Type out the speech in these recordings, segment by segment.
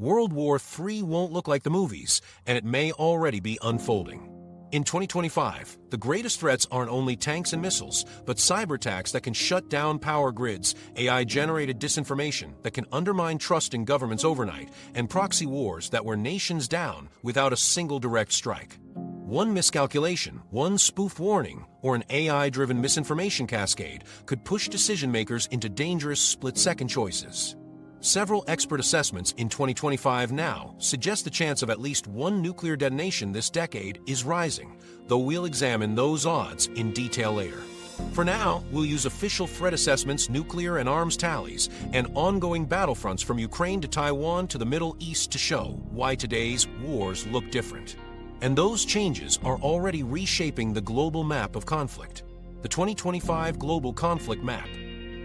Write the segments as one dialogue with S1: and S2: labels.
S1: World War III won't look like the movies, and it may already be unfolding. In 2025, the greatest threats aren't only tanks and missiles, but cyber attacks that can shut down power grids, AI-generated disinformation that can undermine trust in governments overnight, and proxy wars that wear nations down without a single direct strike. One miscalculation, one spoof warning, or an AI-driven misinformation cascade could push decision-makers into dangerous split-second choices. Several expert assessments in 2025 now suggest the chance of at least one nuclear detonation this decade is rising, though we'll examine those odds in detail later. For now, we'll use official threat assessments, nuclear and arms tallies, and ongoing battlefronts from Ukraine to Taiwan to the Middle East to show why today's wars look different. And those changes are already reshaping the global map of conflict. The 2025 Global Conflict Map.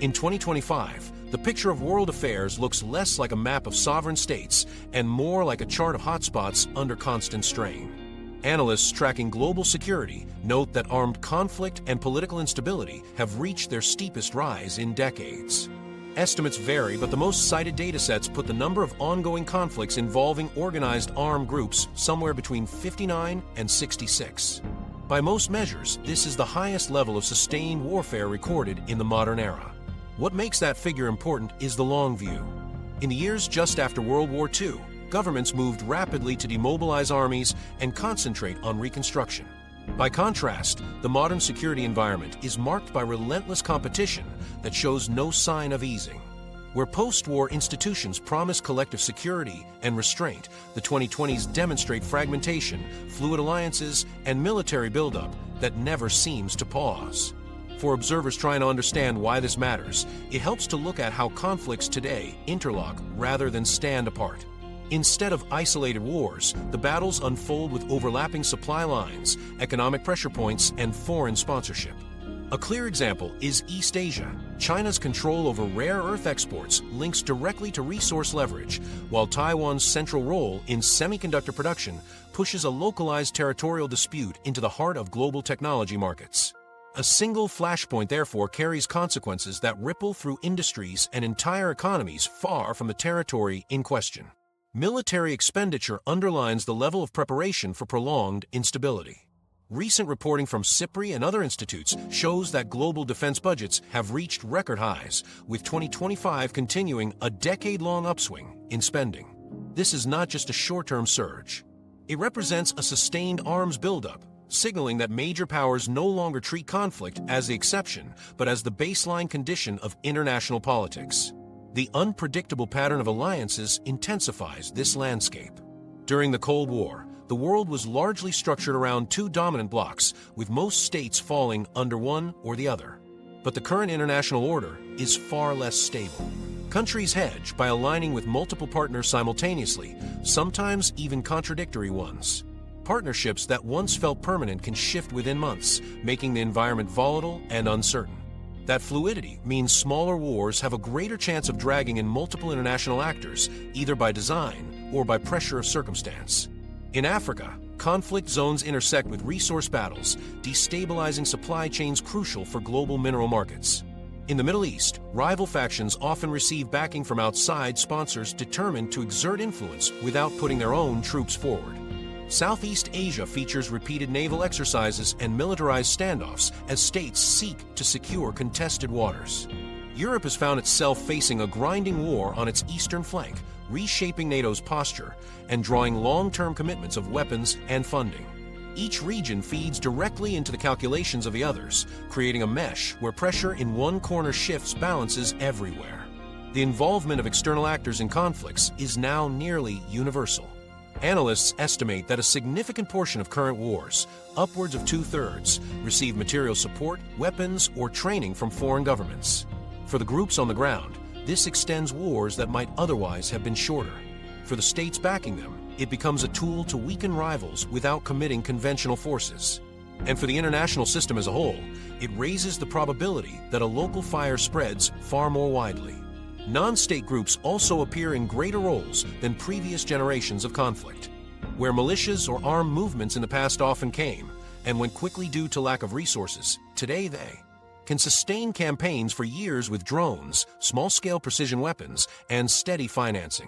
S1: In 2025, the picture of world affairs looks less like a map of sovereign states and more like a chart of hotspots under constant strain. Analysts tracking global security note that armed conflict and political instability have reached their steepest rise in decades. Estimates vary, but the most cited datasets put the number of ongoing conflicts involving organized armed groups somewhere between 59 and 66. By most measures, this is the highest level of sustained warfare recorded in the modern era. What makes that figure important is the long view. In the years just after World War II, governments moved rapidly to demobilize armies and concentrate on reconstruction. By contrast, the modern security environment is marked by relentless competition that shows no sign of easing. Where post-war institutions promise collective security and restraint, the 2020s demonstrate fragmentation, fluid alliances, and military buildup that never seems to pause. For observers trying to understand why this matters, it helps to look at how conflicts today interlock rather than stand apart. Instead of isolated wars, the battles unfold with overlapping supply lines, economic pressure points, and foreign sponsorship. A clear example is East Asia. China's control over rare earth exports links directly to resource leverage, while Taiwan's central role in semiconductor production pushes a localized territorial dispute into the heart of global technology markets. A single flashpoint, therefore, carries consequences that ripple through industries and entire economies far from the territory in question. Military expenditure underlines the level of preparation for prolonged instability. Recent reporting from SIPRI and other institutes shows that global defense budgets have reached record highs, with 2025 continuing a decade-long upswing in spending. This is not just a short-term surge. It represents a sustained arms buildup, signaling that major powers no longer treat conflict as the exception, but as the baseline condition of international politics. The unpredictable pattern of alliances intensifies this landscape. During the Cold War, the world was largely structured around two dominant blocs, with most states falling under one or the other. But the current international order is far less stable. Countries hedge by aligning with multiple partners simultaneously, sometimes even contradictory ones. Partnerships that once felt permanent can shift within months, making the environment volatile and uncertain. That fluidity means smaller wars have a greater chance of dragging in multiple international actors, either by design or by pressure of circumstance. In Africa, conflict zones intersect with resource battles, destabilizing supply chains crucial for global mineral markets. In the Middle East, rival factions often receive backing from outside sponsors determined to exert influence without putting their own troops forward. Southeast Asia features repeated naval exercises and militarized standoffs as states seek to secure contested waters. Europe has found itself facing a grinding war on its eastern flank, reshaping NATO's posture and drawing long-term commitments of weapons and funding. Each region feeds directly into the calculations of the others, creating a mesh where pressure in one corner shifts balances everywhere. The involvement of external actors in conflicts is now nearly universal. Analysts estimate that a significant portion of current wars, upwards of 2/3, receive material support, weapons, or training from foreign governments. For the groups on the ground, this extends wars that might otherwise have been shorter. For the states backing them, it becomes a tool to weaken rivals without committing conventional forces. And for the international system as a whole, it raises the probability that a local fire spreads far more widely. Non-state groups also appear in greater roles than previous generations of conflict. Where militias or armed movements in the past often came, and went quickly due to lack of resources, today they can sustain campaigns for years with drones, small-scale precision weapons, and steady financing.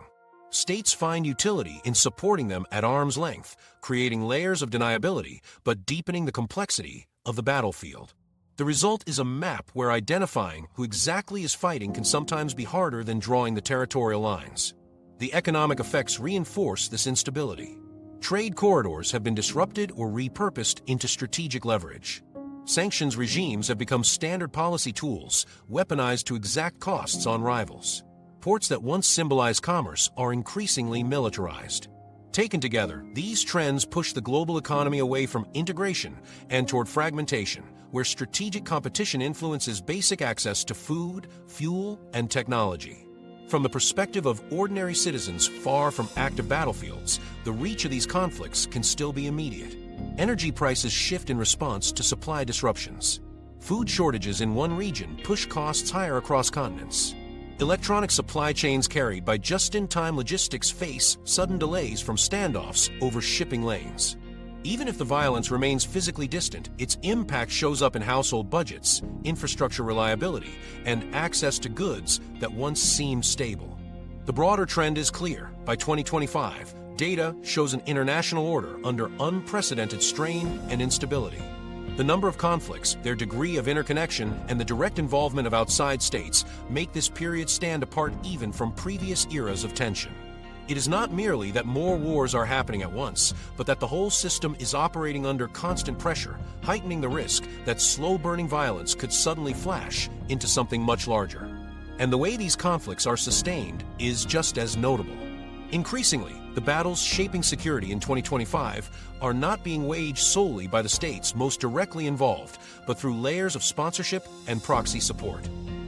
S1: states find utility in supporting them at arm's length, creating layers of deniability but deepening the complexity of the battlefield. The result is a map where identifying who exactly is fighting can sometimes be harder than drawing the territorial lines. The economic effects reinforce this instability. Trade corridors have been disrupted or repurposed into strategic leverage. Sanctions regimes have become standard policy tools, weaponized to exact costs on rivals. Ports that once symbolized commerce are increasingly militarized. Taken together, these trends push the global economy away from integration and toward fragmentation, where strategic competition influences basic access to food, fuel, and technology. From the perspective of ordinary citizens far from active battlefields, the reach of these conflicts can still be immediate. Energy prices shift in response to supply disruptions. Food shortages in one region push costs higher across continents. Electronic supply chains carried by just-in-time logistics face sudden delays from standoffs over shipping lanes. Even if the violence remains physically distant, its impact shows up in household budgets, infrastructure reliability, and access to goods that once seemed stable. The broader trend is clear. By 2025, data shows an international order under unprecedented strain and instability. The number of conflicts, their degree of interconnection, and the direct involvement of outside states make this period stand apart even from previous eras of tension. It is not merely that more wars are happening at once, but that the whole system is operating under constant pressure, heightening the risk that slow-burning violence could suddenly flash into something much larger. And the way these conflicts are sustained is just as notable. Increasingly, the battles shaping security in 2025 are not being waged solely by the states most directly involved, but through layers of sponsorship and proxy support.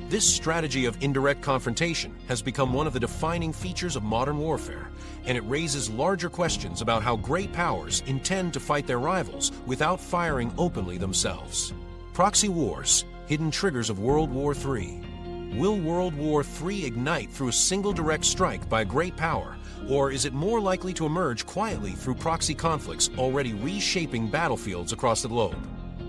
S1: This strategy of indirect confrontation has become one of the defining features of modern warfare, and it raises larger questions about how great powers intend to fight their rivals without firing openly themselves. Proxy wars, hidden triggers of World War III. Will World War III ignite through a single direct strike by a great power, or is it more likely to emerge quietly through proxy conflicts already reshaping battlefields across the globe?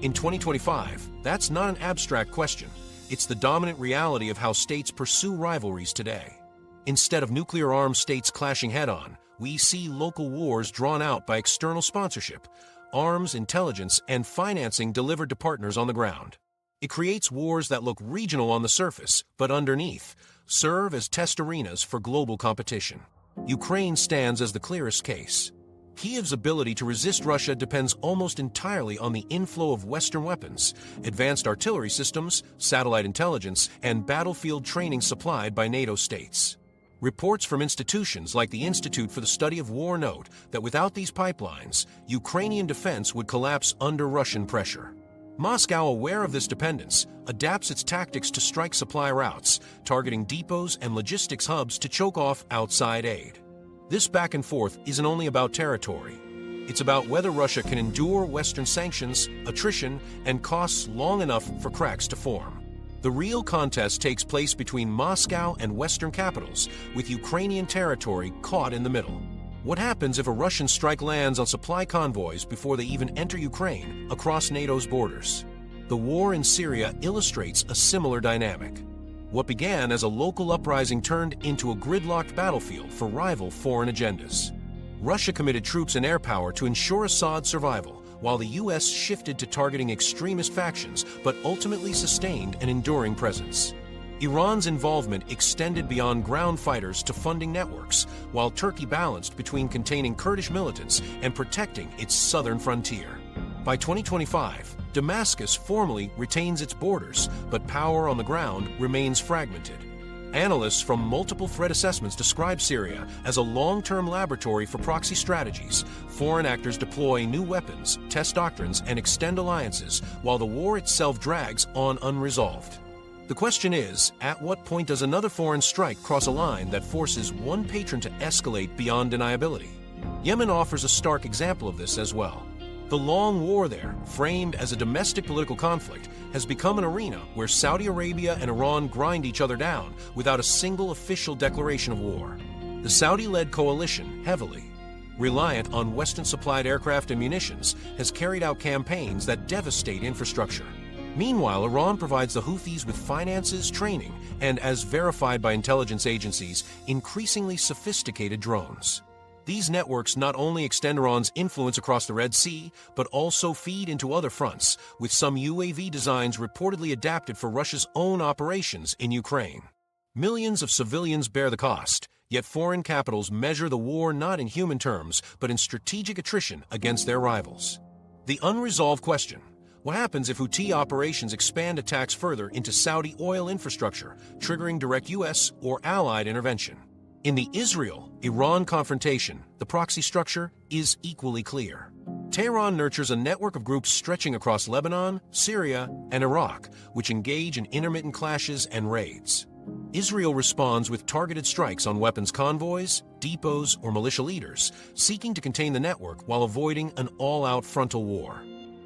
S1: In 2025, that's not an abstract question. It's the dominant reality of how states pursue rivalries today. Instead of nuclear-armed states clashing head-on, we see local wars drawn out by external sponsorship, arms, intelligence, and financing delivered to partners on the ground. It creates wars that look regional on the surface, but underneath, serve as test arenas for global competition. Ukraine stands as the clearest case. Kyiv's ability to resist Russia depends almost entirely on the inflow of Western weapons, advanced artillery systems, satellite intelligence, and battlefield training supplied by NATO states. Reports from institutions like the Institute for the Study of War note that without these pipelines, Ukrainian defense would collapse under Russian pressure. Moscow, aware of this dependence, adapts its tactics to strike supply routes, targeting depots and logistics hubs to choke off outside aid. This back and forth isn't only about territory. It's about whether Russia can endure Western sanctions, attrition, and costs long enough for cracks to form. The real contest takes place between Moscow and Western capitals, with Ukrainian territory caught in the middle. What happens if a Russian strike lands on supply convoys before they even enter Ukraine across NATO's borders? The war in Syria illustrates a similar dynamic. What began as a local uprising turned into a gridlocked battlefield for rival foreign agendas. Russia committed troops and air power to ensure Assad's survival, while the U.S. shifted to targeting extremist factions but ultimately sustained an enduring presence. Iran's involvement extended beyond ground fighters to funding networks, while Turkey balanced between containing Kurdish militants and protecting its southern frontier. By 2025, Damascus formally retains its borders, but power on the ground remains fragmented. Analysts from multiple threat assessments describe Syria as a long-term laboratory for proxy strategies. Foreign actors deploy new weapons, test doctrines, and extend alliances, while the war itself drags on unresolved. The question is, at what point does another foreign strike cross a line that forces one patron to escalate beyond deniability? Yemen offers a stark example of this as well. The long war there, framed as a domestic political conflict, has become an arena where Saudi Arabia and Iran grind each other down without a single official declaration of war. The Saudi-led coalition, heavily reliant on Western-supplied aircraft and munitions, has carried out campaigns that devastate infrastructure. Meanwhile, Iran provides the Houthis with finances, training, and, as verified by intelligence agencies, increasingly sophisticated drones. These networks not only extend Iran's influence across the Red Sea, but also feed into other fronts, with some UAV designs reportedly adapted for Russia's own operations in Ukraine. Millions of civilians bear the cost, yet foreign capitals measure the war not in human terms, but in strategic attrition against their rivals. The unresolved question: what happens if Houthi operations expand attacks further into Saudi oil infrastructure, triggering direct U.S. or allied intervention? In the Israel-Iran confrontation, the proxy structure is equally clear. Tehran nurtures a network of groups stretching across Lebanon, Syria, and Iraq, which engage in intermittent clashes and raids. Israel responds with targeted strikes on weapons convoys, depots, or militia leaders, seeking to contain the network while avoiding an all-out frontal war.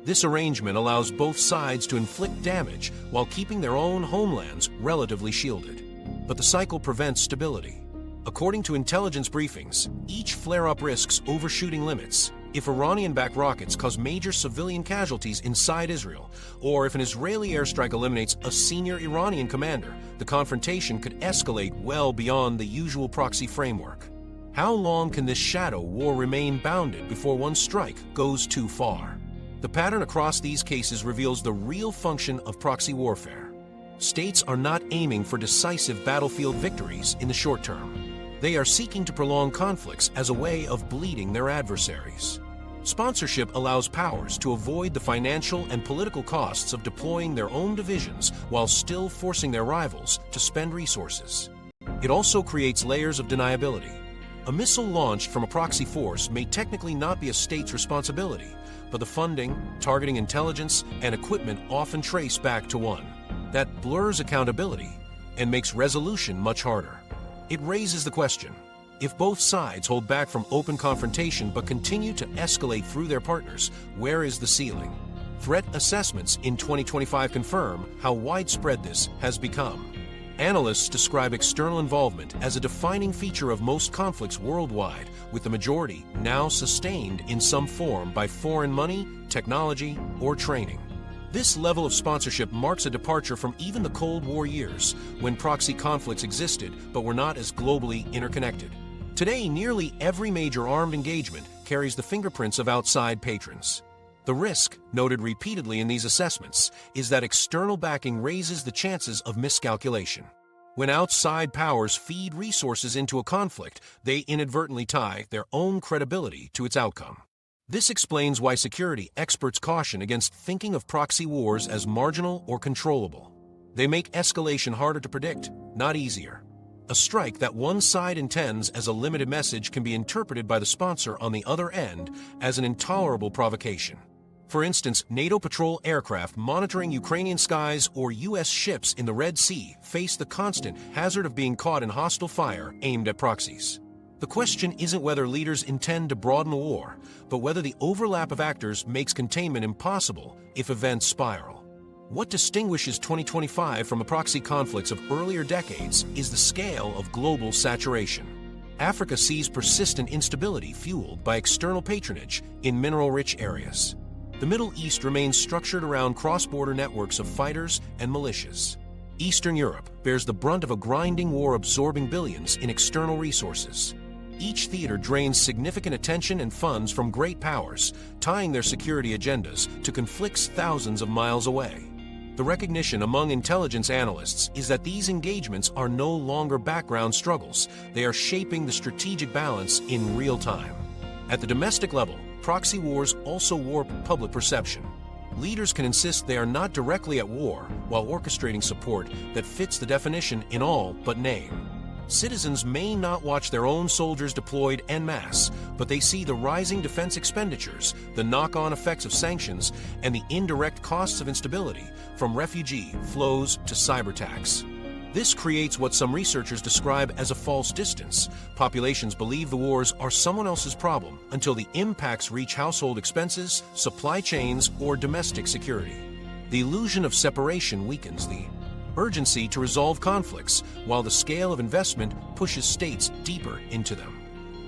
S1: This arrangement allows both sides to inflict damage while keeping their own homelands relatively shielded. But the cycle prevents stability. According to intelligence briefings, each flare-up risks overshooting limits. If Iranian-backed rockets cause major civilian casualties inside Israel, or if an Israeli airstrike eliminates a senior Iranian commander, the confrontation could escalate well beyond the usual proxy framework. How long can this shadow war remain bounded before one strike goes too far? The pattern across these cases reveals the real function of proxy warfare. States are not aiming for decisive battlefield victories in the short term. They are seeking to prolong conflicts as a way of bleeding their adversaries. Sponsorship allows powers to avoid the financial and political costs of deploying their own divisions while still forcing their rivals to spend resources. It also creates layers of deniability. A missile launched from a proxy force may technically not be a state's responsibility, but the funding, targeting intelligence, and equipment often trace back to one. That blurs accountability and makes resolution much harder. It raises the question: if both sides hold back from open confrontation but continue to escalate through their partners, where is the ceiling? Threat assessments in 2025 confirm how widespread this has become. Analysts describe external involvement as a defining feature of most conflicts worldwide, with the majority now sustained in some form by foreign money, technology, or training. This level of sponsorship marks a departure from even the Cold War years, when proxy conflicts existed but were not as globally interconnected. Today, nearly every major armed engagement carries the fingerprints of outside patrons. The risk, noted repeatedly in these assessments, is that external backing raises the chances of miscalculation. When outside powers feed resources into a conflict, they inadvertently tie their own credibility to its outcome. This explains why security experts caution against thinking of proxy wars as marginal or controllable. They make escalation harder to predict, not easier. A strike that one side intends as a limited message can be interpreted by the sponsor on the other end as an intolerable provocation. For instance, NATO patrol aircraft monitoring Ukrainian skies or U.S. ships in the Red Sea face the constant hazard of being caught in hostile fire aimed at proxies. The question isn't whether leaders intend to broaden the war, but whether the overlap of actors makes containment impossible if events spiral. What distinguishes 2025 from the proxy conflicts of earlier decades is the scale of global saturation. Africa sees persistent instability fueled by external patronage in mineral-rich areas. The Middle East remains structured around cross-border networks of fighters and militias. Eastern Europe bears the brunt of a grinding war absorbing billions in external resources. Each theater drains significant attention and funds from great powers, tying their security agendas to conflicts thousands of miles away. The recognition among intelligence analysts is that these engagements are no longer background struggles. They are shaping the strategic balance in real time. At the domestic level, proxy wars also warp public perception. Leaders can insist they are not directly at war while orchestrating support that fits the definition in all but name. Citizens may not watch their own soldiers deployed en masse, but they see the rising defense expenditures, the knock-on effects of sanctions, and the indirect costs of instability, from refugee flows to cyber attacks. This creates what some researchers describe as a false distance. Populations believe the wars are someone else's problem until the impacts reach household expenses, supply chains, or domestic security. The illusion of separation weakens the urgency to resolve conflicts, while the scale of investment pushes states deeper into them.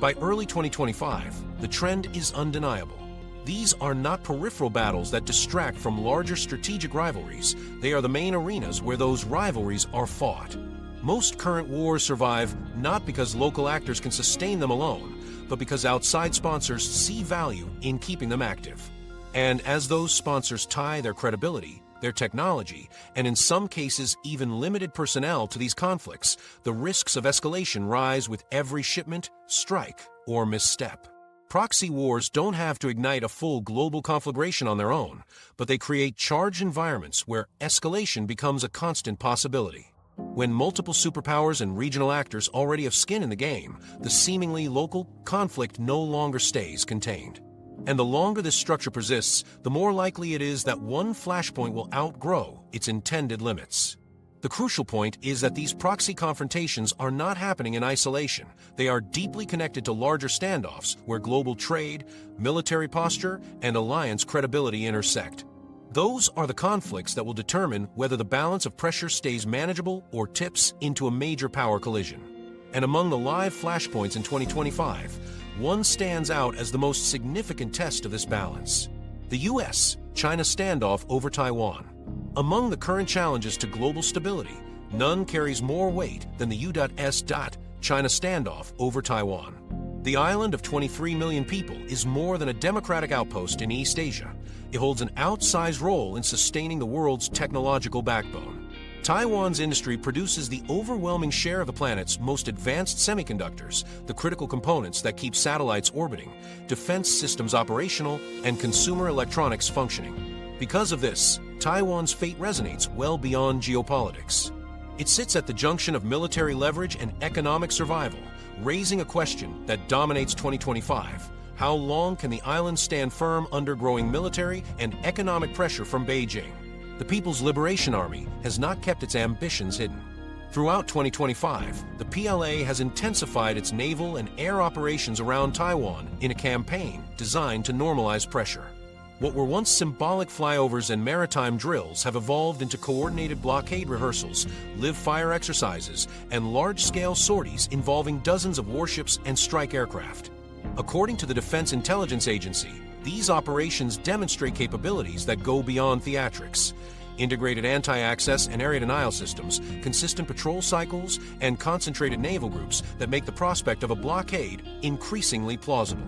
S1: By early 2025, the trend is undeniable. These are not peripheral battles that distract from larger strategic rivalries. They are the main arenas where those rivalries are fought. Most current wars survive not because local actors can sustain them alone, but because outside sponsors see value in keeping them active. And as those sponsors tie their credibility, their technology, and in some cases even limited personnel to these conflicts, the risks of escalation rise with every shipment, strike, or misstep. Proxy wars don't have to ignite a full global conflagration on their own, but they create charged environments where escalation becomes a constant possibility. When multiple superpowers and regional actors already have skin in the game, the seemingly local conflict no longer stays contained. And the longer this structure persists, the more likely it is that one flashpoint will outgrow its intended limits. The crucial point is that these proxy confrontations are not happening in isolation. They are deeply connected to larger standoffs where global trade, military posture, and alliance credibility intersect. Those are the conflicts that will determine whether the balance of pressure stays manageable or tips into a major power collision. And among the live flashpoints in 2025, one stands out as the most significant test of this balance: the U.S.-China standoff over Taiwan. Among the current challenges to global stability, none carries more weight than the U.S.-China standoff over Taiwan. The island of 23 million people is more than a democratic outpost in East Asia. It holds an outsized role in sustaining the world's technological backbone. Taiwan's industry produces the overwhelming share of the planet's most advanced semiconductors, the critical components that keep satellites orbiting, defense systems operational, and consumer electronics functioning. Because of this, Taiwan's fate resonates well beyond geopolitics. It sits at the junction of military leverage and economic survival, raising a question that dominates 2025. How long can the island stand firm under growing military and economic pressure from Beijing? The People's Liberation Army has not kept its ambitions hidden. Throughout 2025, the PLA has intensified its naval and air operations around Taiwan in a campaign designed to normalize pressure. What were once symbolic flyovers and maritime drills have evolved into coordinated blockade rehearsals, live-fire exercises, and large-scale sorties involving dozens of warships and strike aircraft. According to the Defense Intelligence Agency, these operations demonstrate capabilities that go beyond theatrics. Integrated anti-access and area denial systems, consistent patrol cycles, and concentrated naval groups that make the prospect of a blockade increasingly plausible.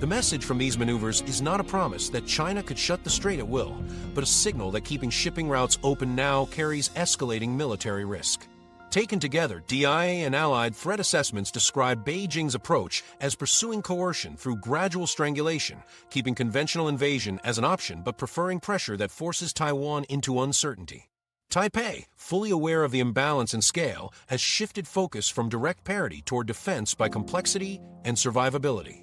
S1: The message from these maneuvers is not a promise that China could shut the Strait at will, but a signal that keeping shipping routes open now carries escalating military risk. Taken together, DIA and allied threat assessments describe Beijing's approach as pursuing coercion through gradual strangulation, keeping conventional invasion as an option but preferring pressure that forces Taiwan into uncertainty. Taipei, fully aware of the imbalance in scale, has shifted focus from direct parity toward defense by complexity and survivability.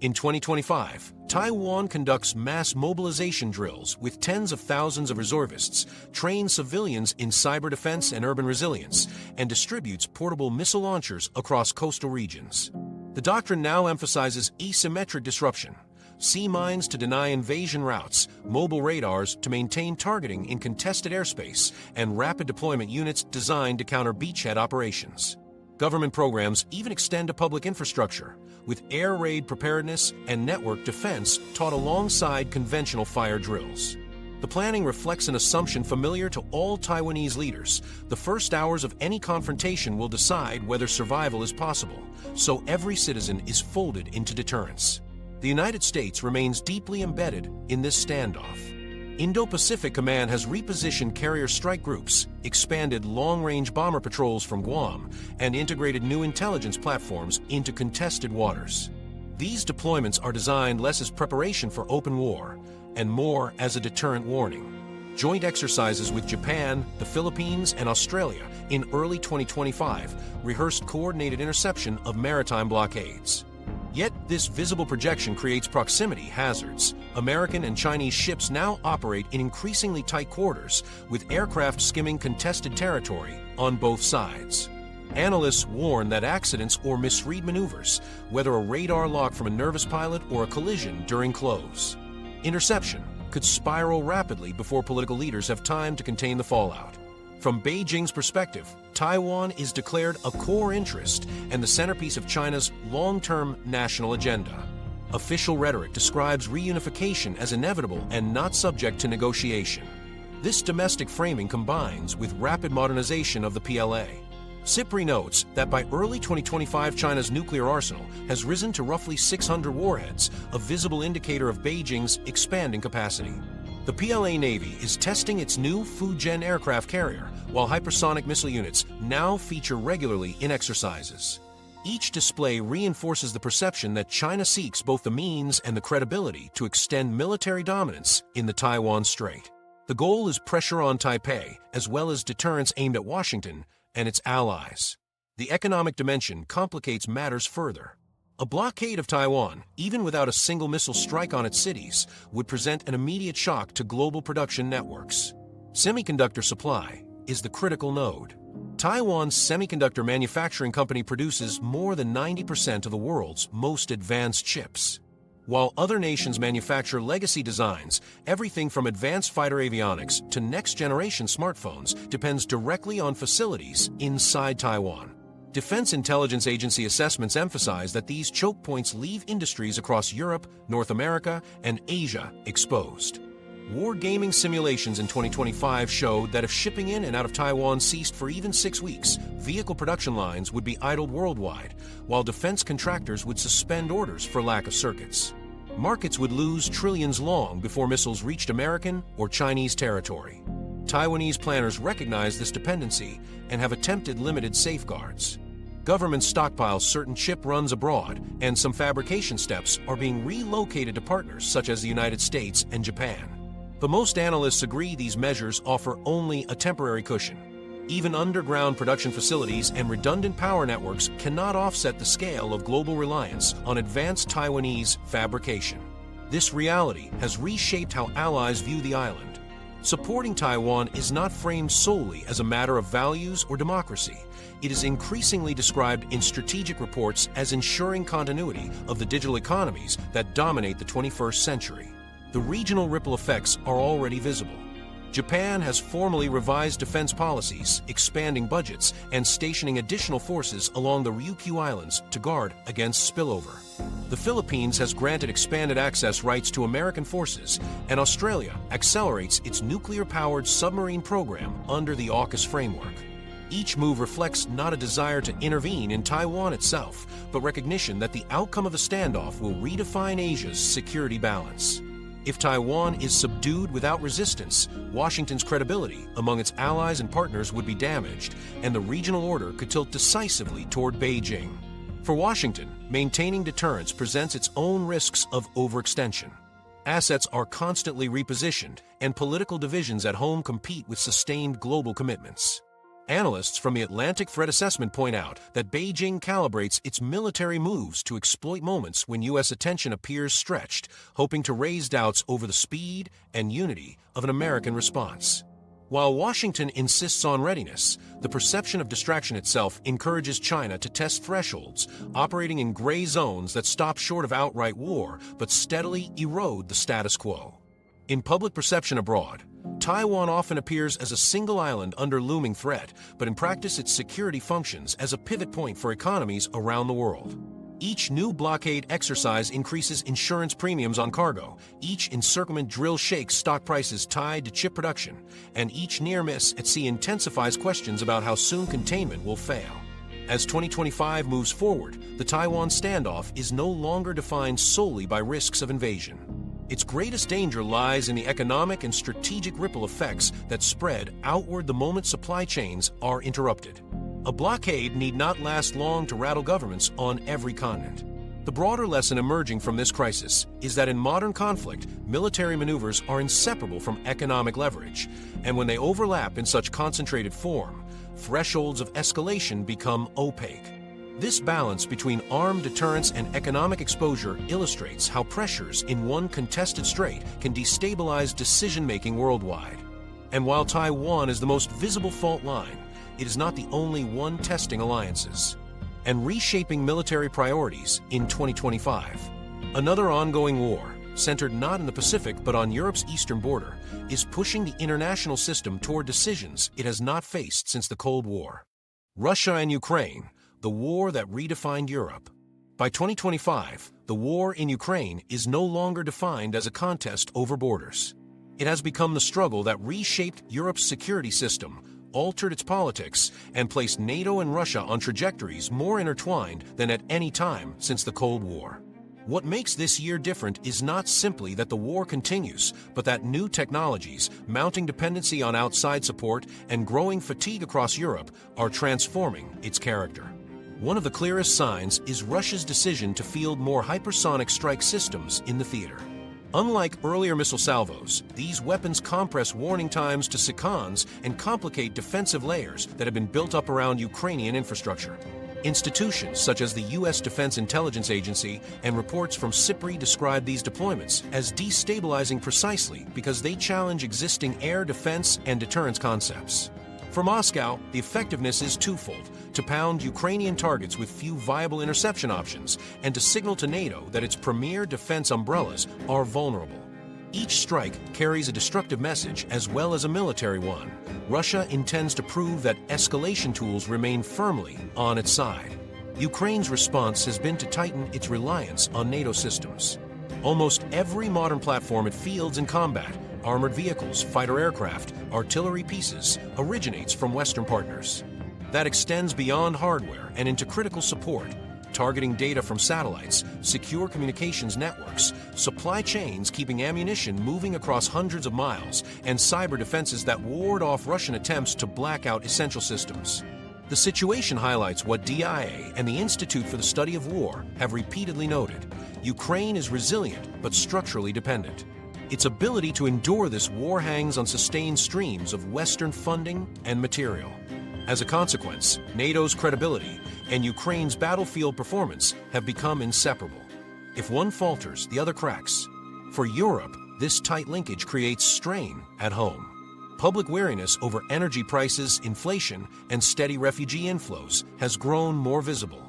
S1: In 2025, Taiwan conducts mass mobilization drills with tens of thousands of reservists, trains civilians in cyber defense and urban resilience, and distributes portable missile launchers across coastal regions. The doctrine now emphasizes asymmetric disruption: sea mines to deny invasion routes, mobile radars to maintain targeting in contested airspace, and rapid deployment units designed to counter beachhead operations. Government programs even extend to public infrastructure, with air raid preparedness and network defense taught alongside conventional fire drills. The planning reflects an assumption familiar to all Taiwanese leaders: the first hours of any confrontation will decide whether survival is possible, so every citizen is folded into deterrence. The United States remains deeply embedded in this standoff. Indo-Pacific Command has repositioned carrier strike groups, expanded long-range bomber patrols from Guam, and integrated new intelligence platforms into contested waters. These deployments are designed less as preparation for open war and more as a deterrent warning. Joint exercises with Japan, the Philippines, and Australia in early 2025 rehearsed coordinated interception of maritime blockades. Yet this visible projection creates proximity hazards. American and Chinese ships now operate in increasingly tight quarters, with aircraft skimming contested territory on both sides. Analysts warn that accidents or misread maneuvers, whether a radar lock from a nervous pilot or a collision during close, interception, could spiral rapidly before political leaders have time to contain the fallout. From Beijing's perspective, Taiwan is declared a core interest and the centerpiece of China's long-term national agenda. Official rhetoric describes reunification as inevitable and not subject to negotiation. This domestic framing combines with rapid modernization of the PLA. SIPRI notes that by early 2025, China's nuclear arsenal has risen to roughly 600 warheads, a visible indicator of Beijing's expanding capacity. The PLA Navy is testing its new Fujian aircraft carrier, while hypersonic missile units now feature regularly in exercises. Each display reinforces the perception that China seeks both the means and the credibility to extend military dominance in the Taiwan Strait. The goal is pressure on Taipei, as well as deterrence aimed at Washington and its allies. The economic dimension complicates matters further. A blockade of Taiwan, even without a single missile strike on its cities, would present an immediate shock to global production networks. Semiconductor supply is the critical node. Taiwan's semiconductor manufacturing company produces more than 90% of the world's most advanced chips. While other nations manufacture legacy designs, everything from advanced fighter avionics to next-generation smartphones depends directly on facilities inside Taiwan. Defense Intelligence Agency assessments emphasize that these choke points leave industries across Europe, North America, and Asia exposed. Wargaming simulations in 2025 showed that if shipping in and out of Taiwan ceased for even 6 weeks, vehicle production lines would be idled worldwide, while defense contractors would suspend orders for lack of circuits. Markets would lose trillions long before missiles reached American or Chinese territory. Taiwanese planners recognize this dependency and have attempted limited safeguards. Governments stockpile certain chip runs abroad, and some fabrication steps are being relocated to partners such as the United States and Japan. But most analysts agree these measures offer only a temporary cushion. Even underground production facilities and redundant power networks cannot offset the scale of global reliance on advanced Taiwanese fabrication. This reality has reshaped how allies view the island. Supporting Taiwan is not framed solely as a matter of values or democracy. It is increasingly described in strategic reports as ensuring continuity of the digital economies that dominate the 21st century. The regional ripple effects are already visible. Japan has formally revised defense policies, expanding budgets, and stationing additional forces along the Ryukyu Islands to guard against spillover. The Philippines has granted expanded access rights to American forces, and Australia accelerates its nuclear-powered submarine program under the AUKUS framework. Each move reflects not a desire to intervene in Taiwan itself, but recognition that the outcome of the standoff will redefine Asia's security balance. If Taiwan is subdued without resistance, Washington's credibility among its allies and partners would be damaged, and the regional order could tilt decisively toward Beijing. For Washington, maintaining deterrence presents its own risks of overextension. Assets are constantly repositioned, and political divisions at home compete with sustained global commitments. Analysts from the Atlantic Threat Assessment point out that Beijing calibrates its military moves to exploit moments when U.S. attention appears stretched, hoping to raise doubts over the speed and unity of an American response. While Washington insists on readiness, the perception of distraction itself encourages China to test thresholds, operating in gray zones that stop short of outright war but steadily erode the status quo. In public perception abroad, Taiwan often appears as a single island under looming threat, but in practice its security functions as a pivot point for economies around the world. Each new blockade exercise increases insurance premiums on cargo, each encirclement drill shakes stock prices tied to chip production, and each near miss at sea intensifies questions about how soon containment will fail. As 2025 moves forward, the Taiwan standoff is no longer defined solely by risks of invasion. Its greatest danger lies in the economic and strategic ripple effects that spread outward the moment supply chains are interrupted. A blockade need not last long to rattle governments on every continent. The broader lesson emerging from this crisis is that in modern conflict, military maneuvers are inseparable from economic leverage, and when they overlap in such concentrated form, thresholds of escalation become opaque. This balance between armed deterrence and economic exposure illustrates how pressures in one contested strait can destabilize decision-making worldwide. And while Taiwan is the most visible fault line, it is not the only one testing alliances and reshaping military priorities in 2025. Another ongoing war, centered not in the Pacific but on Europe's eastern border, is pushing the international system toward decisions it has not faced since the Cold War. Russia and Ukraine, the war that redefined Europe. By 2025, the war in Ukraine is no longer defined as a contest over borders. It has become the struggle that reshaped Europe's security system, altered its politics, and placed NATO and Russia on trajectories more intertwined than at any time since the Cold War. What makes this year different is not simply that the war continues, but that new technologies, mounting dependency on outside support, and growing fatigue across Europe are transforming its character. One of the clearest signs is Russia's decision to field more hypersonic strike systems in the theater. Unlike earlier missile salvos, these weapons compress warning times to seconds and complicate defensive layers that have been built up around Ukrainian infrastructure. Institutions such as the U.S. Defense Intelligence Agency and reports from SIPRI describe these deployments as destabilizing precisely because they challenge existing air defense and deterrence concepts. For Moscow, the effectiveness is twofold: to pound Ukrainian targets with few viable interception options, and to signal to NATO that its premier defense umbrellas are vulnerable. Each strike carries a destructive message as well as a military one. Russia intends to prove that escalation tools remain firmly on its side. Ukraine's response has been to tighten its reliance on NATO systems. Almost every modern platform it fields in combat, armored vehicles, fighter aircraft, artillery pieces, originates from Western partners. That extends beyond hardware and into critical support, targeting data from satellites, secure communications networks, supply chains keeping ammunition moving across hundreds of miles, and cyber defenses that ward off Russian attempts to black out essential systems. The situation highlights what DIA and the Institute for the Study of War have repeatedly noted: Ukraine is resilient but structurally dependent. Its ability to endure this war hangs on sustained streams of Western funding and material. As a consequence, NATO's credibility and Ukraine's battlefield performance have become inseparable. If one falters, the other cracks. For Europe, this tight linkage creates strain at home. Public wariness over energy prices, inflation, and steady refugee inflows has grown more visible.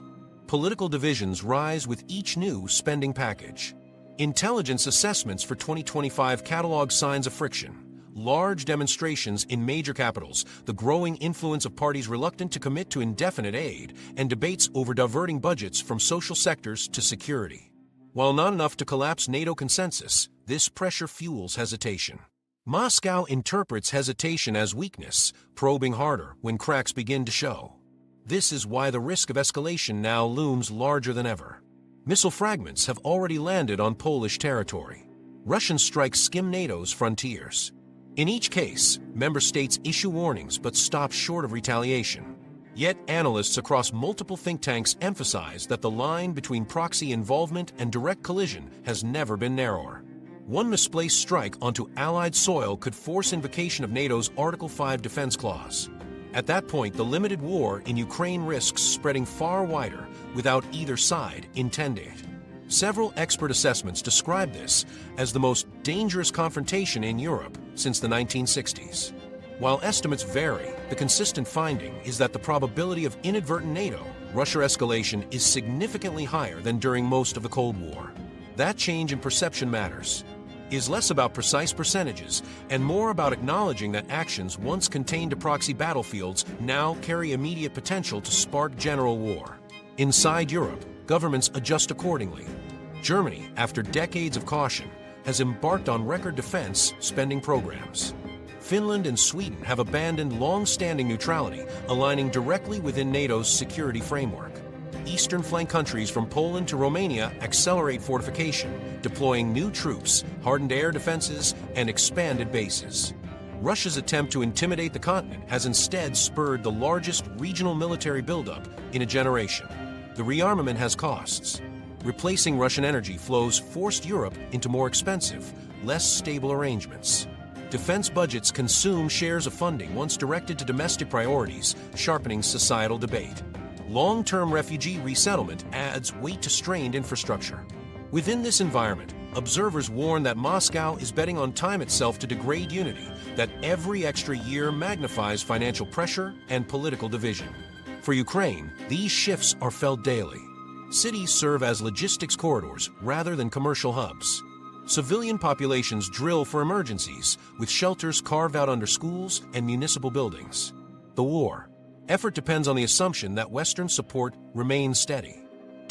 S1: Political divisions rise with each new spending package. Intelligence assessments for 2025 catalog signs of friction. Large demonstrations in major capitals, the growing influence of parties reluctant to commit to indefinite aid, and debates over diverting budgets from social sectors to security. While not enough to collapse NATO consensus, this pressure fuels hesitation. Moscow interprets hesitation as weakness, probing harder when cracks begin to show. This is why the risk of escalation now looms larger than ever. Missile fragments have already landed on Polish territory. Russian strikes skim NATO's frontiers. In each case, member states issue warnings but stop short of retaliation. Yet analysts across multiple think tanks emphasize that the line between proxy involvement and direct collision has never been narrower. One misplaced strike onto Allied soil could force invocation of NATO's Article 5 defense clause. At that point, the limited war in Ukraine risks spreading far wider without either side intending it. Several expert assessments describe this as the most dangerous confrontation in Europe since the 1960s. While estimates vary, the consistent finding is that the probability of inadvertent NATO-Russia escalation is significantly higher than during most of the Cold War. That change in perception matters. Is less about precise percentages and more about acknowledging that actions once contained to proxy battlefields now carry immediate potential to spark general war. Inside Europe, governments adjust accordingly. Germany, after decades of caution, has embarked on record defense spending programs. Finland and Sweden have abandoned long-standing neutrality, aligning directly within NATO's security framework. Eastern flank countries from Poland to Romania accelerate fortification, deploying new troops, hardened air defenses, and expanded bases. Russia's attempt to intimidate the continent has instead spurred the largest regional military buildup in a generation. The rearmament has costs. Replacing Russian energy flows forced Europe into more expensive, less stable arrangements. Defense budgets consume shares of funding once directed to domestic priorities, sharpening societal debate. Long-term refugee resettlement adds weight to strained infrastructure. Within this environment, observers warn that Moscow is betting on time itself to degrade unity, that every extra year magnifies financial pressure and political division. For Ukraine, these shifts are felt daily. Cities serve as logistics corridors rather than commercial hubs. Civilian populations drill for emergencies, with shelters carved out under schools and municipal buildings. The war effort depends on the assumption that Western support remains steady.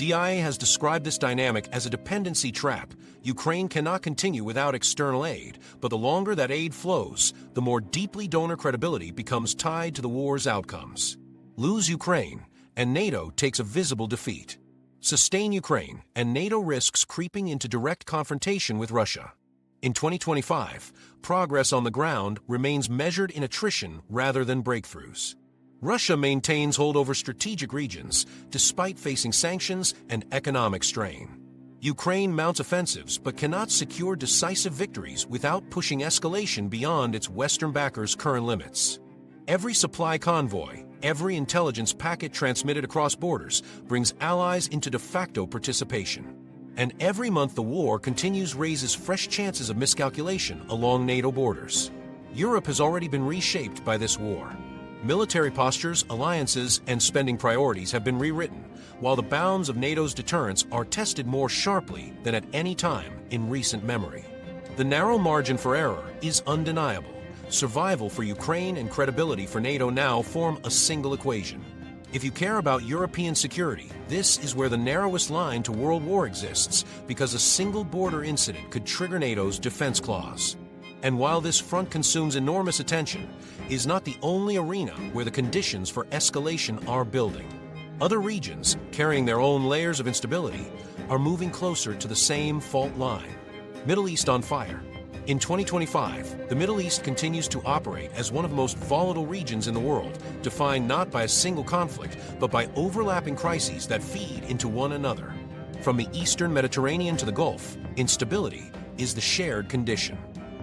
S1: DIA has described this dynamic as a dependency trap. Ukraine cannot continue without external aid, but the longer that aid flows, the more deeply donor credibility becomes tied to the war's outcomes. Lose Ukraine, and NATO takes a visible defeat. Sustain Ukraine, and NATO risks creeping into direct confrontation with Russia. In 2025, progress on the ground remains measured in attrition rather than breakthroughs. Russia maintains hold over strategic regions, despite facing sanctions and economic strain. Ukraine mounts offensives but cannot secure decisive victories without pushing escalation beyond its Western backers' current limits. Every supply convoy, every intelligence packet transmitted across borders brings allies into de facto participation. And every month the war continues raises fresh chances of miscalculation along NATO borders. Europe has already been reshaped by this war. Military postures, alliances, and spending priorities have been rewritten, while the bounds of NATO's deterrence are tested more sharply than at any time in recent memory. The narrow margin for error is undeniable. Survival for Ukraine and credibility for NATO now form a single equation. If you care about European security, this is where the narrowest line to world war exists, because a single border incident could trigger NATO's defense clause. And while this front consumes enormous attention, it is not the only arena where the conditions for escalation are building. Other regions, carrying their own layers of instability, are moving closer to the same fault line. Middle East on fire. In 2025, the Middle East continues to operate as one of the most volatile regions in the world, defined not by a single conflict, but by overlapping crises that feed into one another. From the Eastern Mediterranean to the Gulf, instability is the shared condition.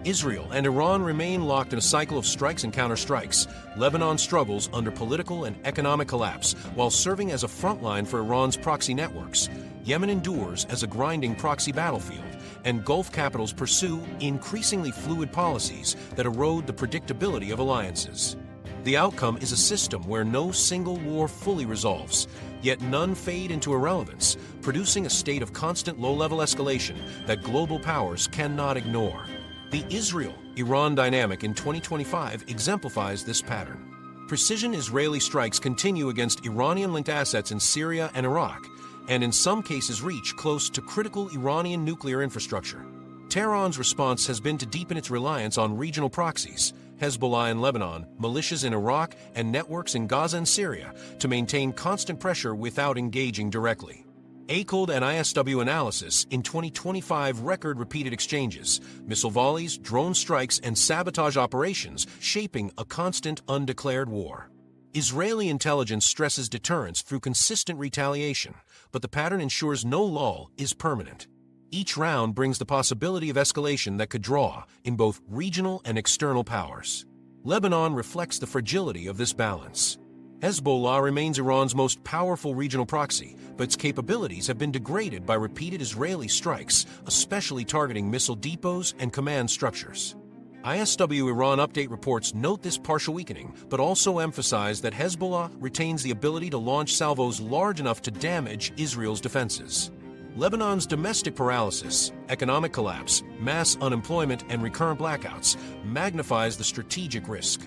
S1: Israel and Iran remain locked in a cycle of strikes and counterstrikes. Lebanon struggles under political and economic collapse while serving as a front line for Iran's proxy networks. Yemen endures as a grinding proxy battlefield, and Gulf capitals pursue increasingly fluid policies that erode the predictability of alliances. The outcome is a system where no single war fully resolves, yet none fade into irrelevance, producing a state of constant low-level escalation that global powers cannot ignore. The Israel-Iran dynamic in 2025 exemplifies this pattern. Precision Israeli strikes continue against Iranian-linked assets in Syria and Iraq, and in some cases reach close to critical Iranian nuclear infrastructure. Tehran's response has been to deepen its reliance on regional proxies, Hezbollah in Lebanon, militias in Iraq, and networks in Gaza and Syria, to maintain constant pressure without engaging directly. ACOLD and ISW analysis in 2025 record repeated exchanges, missile volleys, drone strikes, and sabotage operations shaping a constant undeclared war. Israeli intelligence stresses deterrence through consistent retaliation, but the pattern ensures no lull is permanent. Each round brings the possibility of escalation that could draw in both regional and external powers. Lebanon reflects the fragility of this balance. Hezbollah remains Iran's most powerful regional proxy, but its capabilities have been degraded by repeated Israeli strikes, especially targeting missile depots and command structures. ISW Iran update reports note this partial weakening, but also emphasize that Hezbollah retains the ability to launch salvos large enough to damage Israel's defenses. Lebanon's domestic paralysis, economic collapse, mass unemployment, and recurrent blackouts magnifies the strategic risk.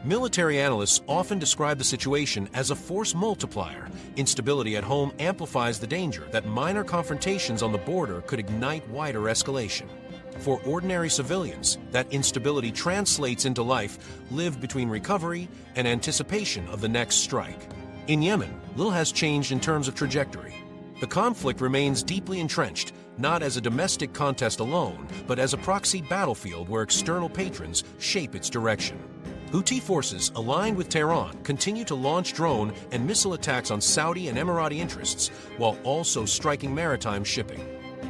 S1: Military analysts often describe the situation as a force multiplier. Instability at home amplifies the danger that minor confrontations on the border could ignite wider escalation. For ordinary civilians, that instability translates into life lived between recovery and anticipation of the next strike. In Yemen, little has changed in terms of trajectory. The conflict remains deeply entrenched, not as a domestic contest alone, but as a proxy battlefield where external patrons shape its direction. Houthi forces aligned with Tehran continue to launch drone and missile attacks on Saudi and Emirati interests, while also striking maritime shipping.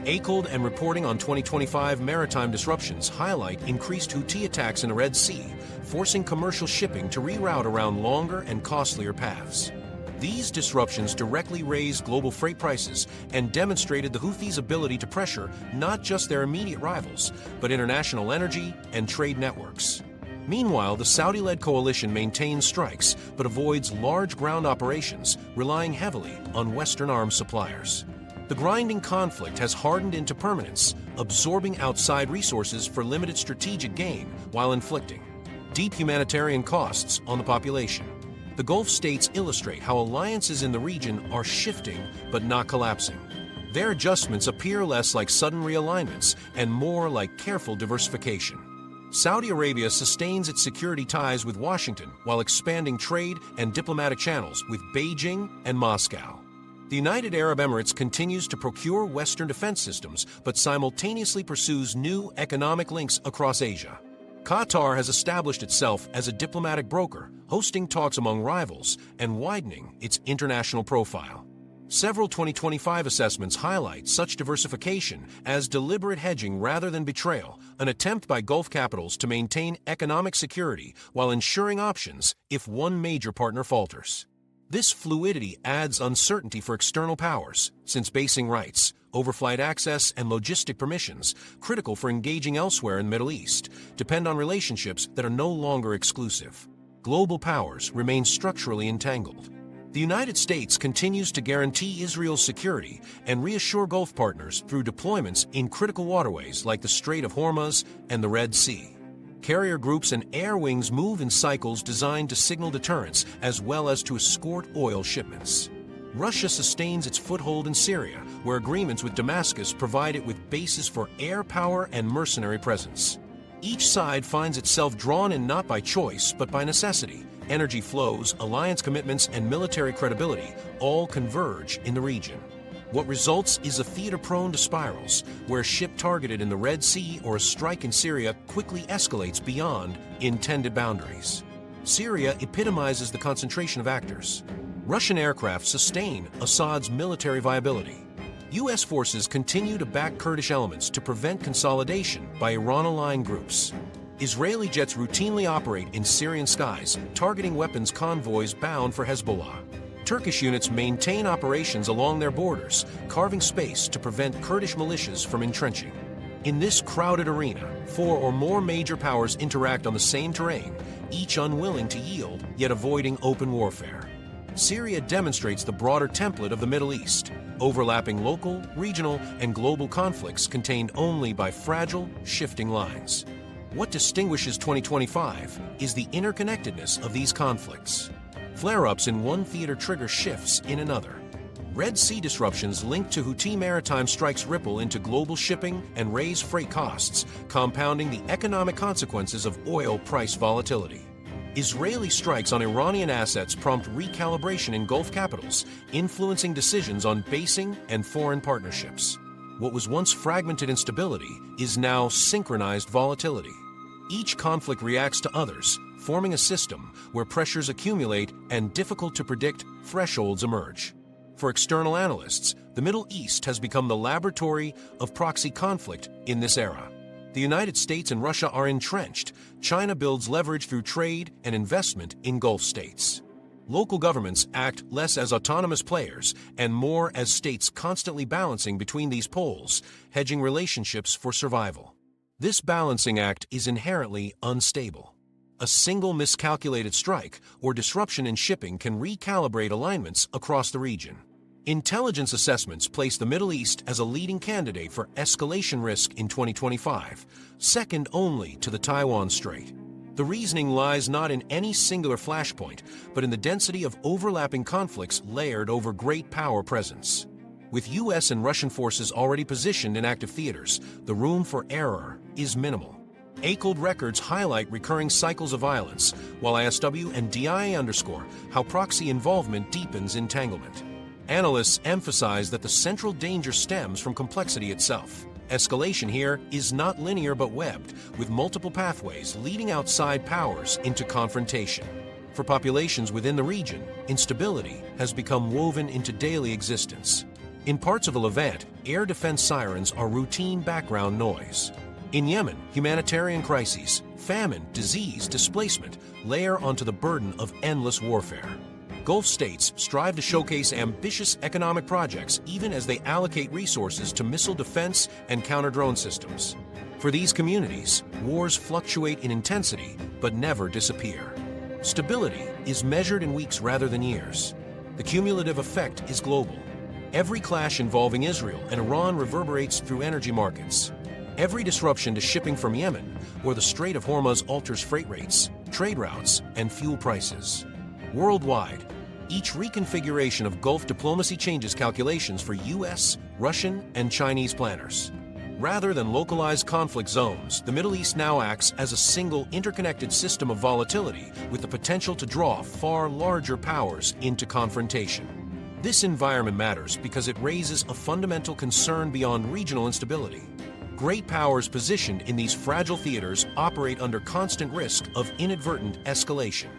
S1: ACOLD and reporting on 2025 maritime disruptions highlight increased Houthi attacks in the Red Sea, forcing commercial shipping to reroute around longer and costlier paths. These disruptions directly raised global freight prices and demonstrated the Houthis' ability to pressure not just their immediate rivals, but international energy and trade networks. Meanwhile, the Saudi-led coalition maintains strikes but avoids large ground operations, relying heavily on Western arms suppliers. The grinding conflict has hardened into permanence, absorbing outside resources for limited strategic gain while inflicting deep humanitarian costs on the population. The Gulf states illustrate how alliances in the region are shifting but not collapsing. Their adjustments appear less like sudden realignments and more like careful diversification. Saudi Arabia sustains its security ties with Washington while expanding trade and diplomatic channels with Beijing and Moscow. The United Arab Emirates continues to procure Western defense systems but simultaneously pursues new economic links across Asia. Qatar has established itself as a diplomatic broker, hosting talks among rivals and widening its international profile. Several 2025 assessments highlight such diversification as deliberate hedging rather than betrayal, an attempt by Gulf capitals to maintain economic security while ensuring options if one major partner falters. This fluidity adds uncertainty for external powers, since basing rights, overflight access, and logistic permissions, critical for engaging elsewhere in the Middle East, depend on relationships that are no longer exclusive. Global powers remain structurally entangled. The United States continues to guarantee Israel's security and reassure Gulf partners through deployments in critical waterways like the Strait of Hormuz and the Red Sea. Carrier groups and air wings move in cycles designed to signal deterrence as well as to escort oil shipments. Russia sustains its foothold in Syria, where agreements with Damascus provide it with bases for air power and mercenary presence. Each side finds itself drawn in not by choice but by necessity. Energy flows, alliance commitments, and military credibility all converge in the region. What results is a theater prone to spirals, where a ship targeted in the Red Sea or a strike in Syria quickly escalates beyond intended boundaries. Syria epitomizes the concentration of actors. Russian aircraft sustain Assad's military viability. U.S. forces continue to back Kurdish elements to prevent consolidation by Iran-aligned groups. Israeli jets routinely operate in Syrian skies, targeting weapons convoys bound for Hezbollah. Turkish units maintain operations along their borders, carving space to prevent Kurdish militias from entrenching. In this crowded arena, four or more major powers interact on the same terrain, each unwilling to yield, yet avoiding open warfare. Syria demonstrates the broader template of the Middle East, overlapping local, regional, and global conflicts contained only by fragile, shifting lines. What distinguishes 2025 is the interconnectedness of these conflicts. Flare-ups in one theater trigger shifts in another. Red Sea disruptions linked to Houthi maritime strikes ripple into global shipping and raise freight costs, compounding the economic consequences of oil price volatility. Israeli strikes on Iranian assets prompt recalibration in Gulf capitals, influencing decisions on basing and foreign partnerships. What was once fragmented instability is now synchronized volatility. Each conflict reacts to others, forming a system where pressures accumulate and difficult-to-predict thresholds emerge. For external analysts, the Middle East has become the laboratory of proxy conflict in this era. The United States and Russia are entrenched. China builds leverage through trade and investment in Gulf states. Local governments act less as autonomous players and more as states constantly balancing between these poles, hedging relationships for survival. This balancing act is inherently unstable. A single miscalculated strike or disruption in shipping can recalibrate alignments across the region. Intelligence assessments place the Middle East as a leading candidate for escalation risk in 2025, second only to the Taiwan Strait. The reasoning lies not in any singular flashpoint, but in the density of overlapping conflicts layered over great power presence. With U.S. and Russian forces already positioned in active theaters, the room for error is minimal. ACLED records highlight recurring cycles of violence, while ISW and DIA underscore how proxy involvement deepens entanglement. Analysts emphasize that the central danger stems from complexity itself. Escalation here is not linear but webbed, with multiple pathways leading outside powers into confrontation. For populations within the region, instability has become woven into daily existence. In parts of the Levant, air defense sirens are routine background noise. In Yemen, humanitarian crises, famine, disease, displacement layer onto the burden of endless warfare. Gulf states strive to showcase ambitious economic projects even as they allocate resources to missile defense and counter-drone systems. For these communities, wars fluctuate in intensity but never disappear. Stability is measured in weeks rather than years. The cumulative effect is global. Every clash involving Israel and Iran reverberates through energy markets. Every disruption to shipping from Yemen or the Strait of Hormuz alters freight rates, trade routes, and fuel prices. Worldwide, each reconfiguration of Gulf diplomacy changes calculations for US, Russian, and Chinese planners. Rather than localized conflict zones, the Middle East now acts as a single interconnected system of volatility with the potential to draw far larger powers into confrontation. This environment matters because it raises a fundamental concern beyond regional instability. Great powers positioned in these fragile theaters operate under constant risk of inadvertent escalation.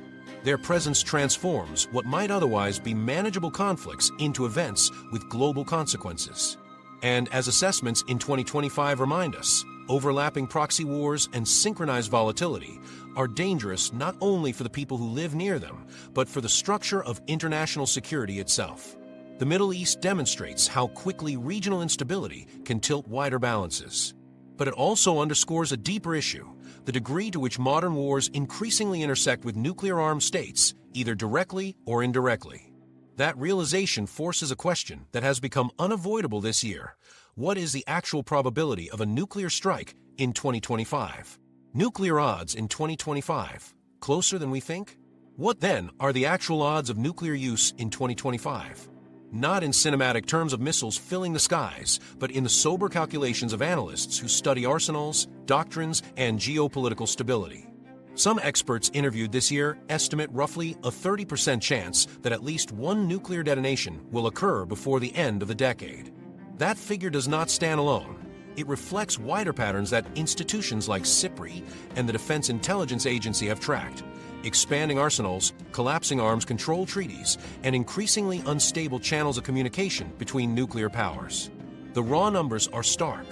S1: Their presence transforms what might otherwise be manageable conflicts into events with global consequences. And as assessments in 2025 remind us, overlapping proxy wars and synchronized volatility are dangerous not only for the people who live near them, but for the structure of international security itself. The Middle East demonstrates how quickly regional instability can tilt wider balances. But it also underscores a deeper issue, the degree to which modern wars increasingly intersect with nuclear-armed states, either directly or indirectly. That realization forces a question that has become unavoidable this year. What is the actual probability of a nuclear strike in 2025? Nuclear odds in 2025, closer than we think? What then are the actual odds of nuclear use in 2025? Not in cinematic terms of missiles filling the skies, but in the sober calculations of analysts who study arsenals, doctrines, and geopolitical stability. Some experts interviewed this year estimate roughly a 30% chance that at least one nuclear detonation will occur before the end of the decade. That figure does not stand alone. It reflects wider patterns that institutions like SIPRI and the Defense Intelligence Agency have tracked: expanding arsenals, collapsing arms control treaties, and increasingly unstable channels of communication between nuclear powers. The raw numbers are stark.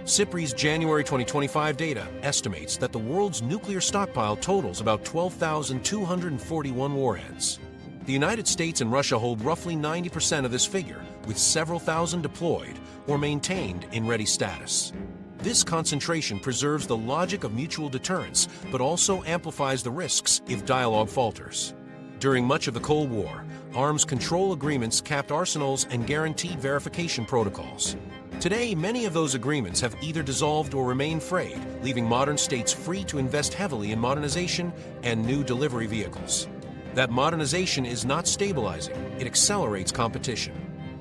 S1: SIPRI's January 2025 data estimates that the world's nuclear stockpile totals about 12,241 warheads. The United States and Russia hold roughly 90% of this figure, with several thousand deployed or maintained in ready status. This concentration preserves the logic of mutual deterrence, but also amplifies the risks if dialogue falters. During much of the Cold War, arms control agreements capped arsenals and guaranteed verification protocols. Today, many of those agreements have either dissolved or remained frayed, leaving modern states free to invest heavily in modernization and new delivery vehicles. That modernization is not stabilizing, it accelerates competition.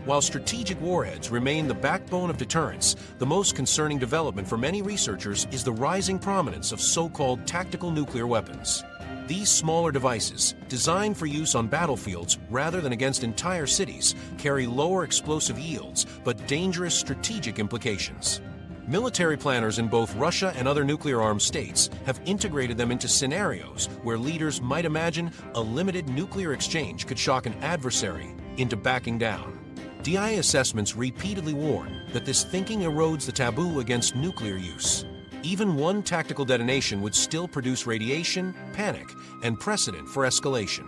S1: While strategic warheads remain the backbone of deterrence, the most concerning development for many researchers is the rising prominence of so-called tactical nuclear weapons. These smaller devices, designed for use on battlefields rather than against entire cities, carry lower explosive yields but dangerous strategic implications. Military planners in both Russia and other nuclear-armed states have integrated them into scenarios where leaders might imagine a limited nuclear exchange could shock an adversary into backing down. DIA assessments repeatedly warn that this thinking erodes the taboo against nuclear use. Even one tactical detonation would still produce radiation, panic, and precedent for escalation.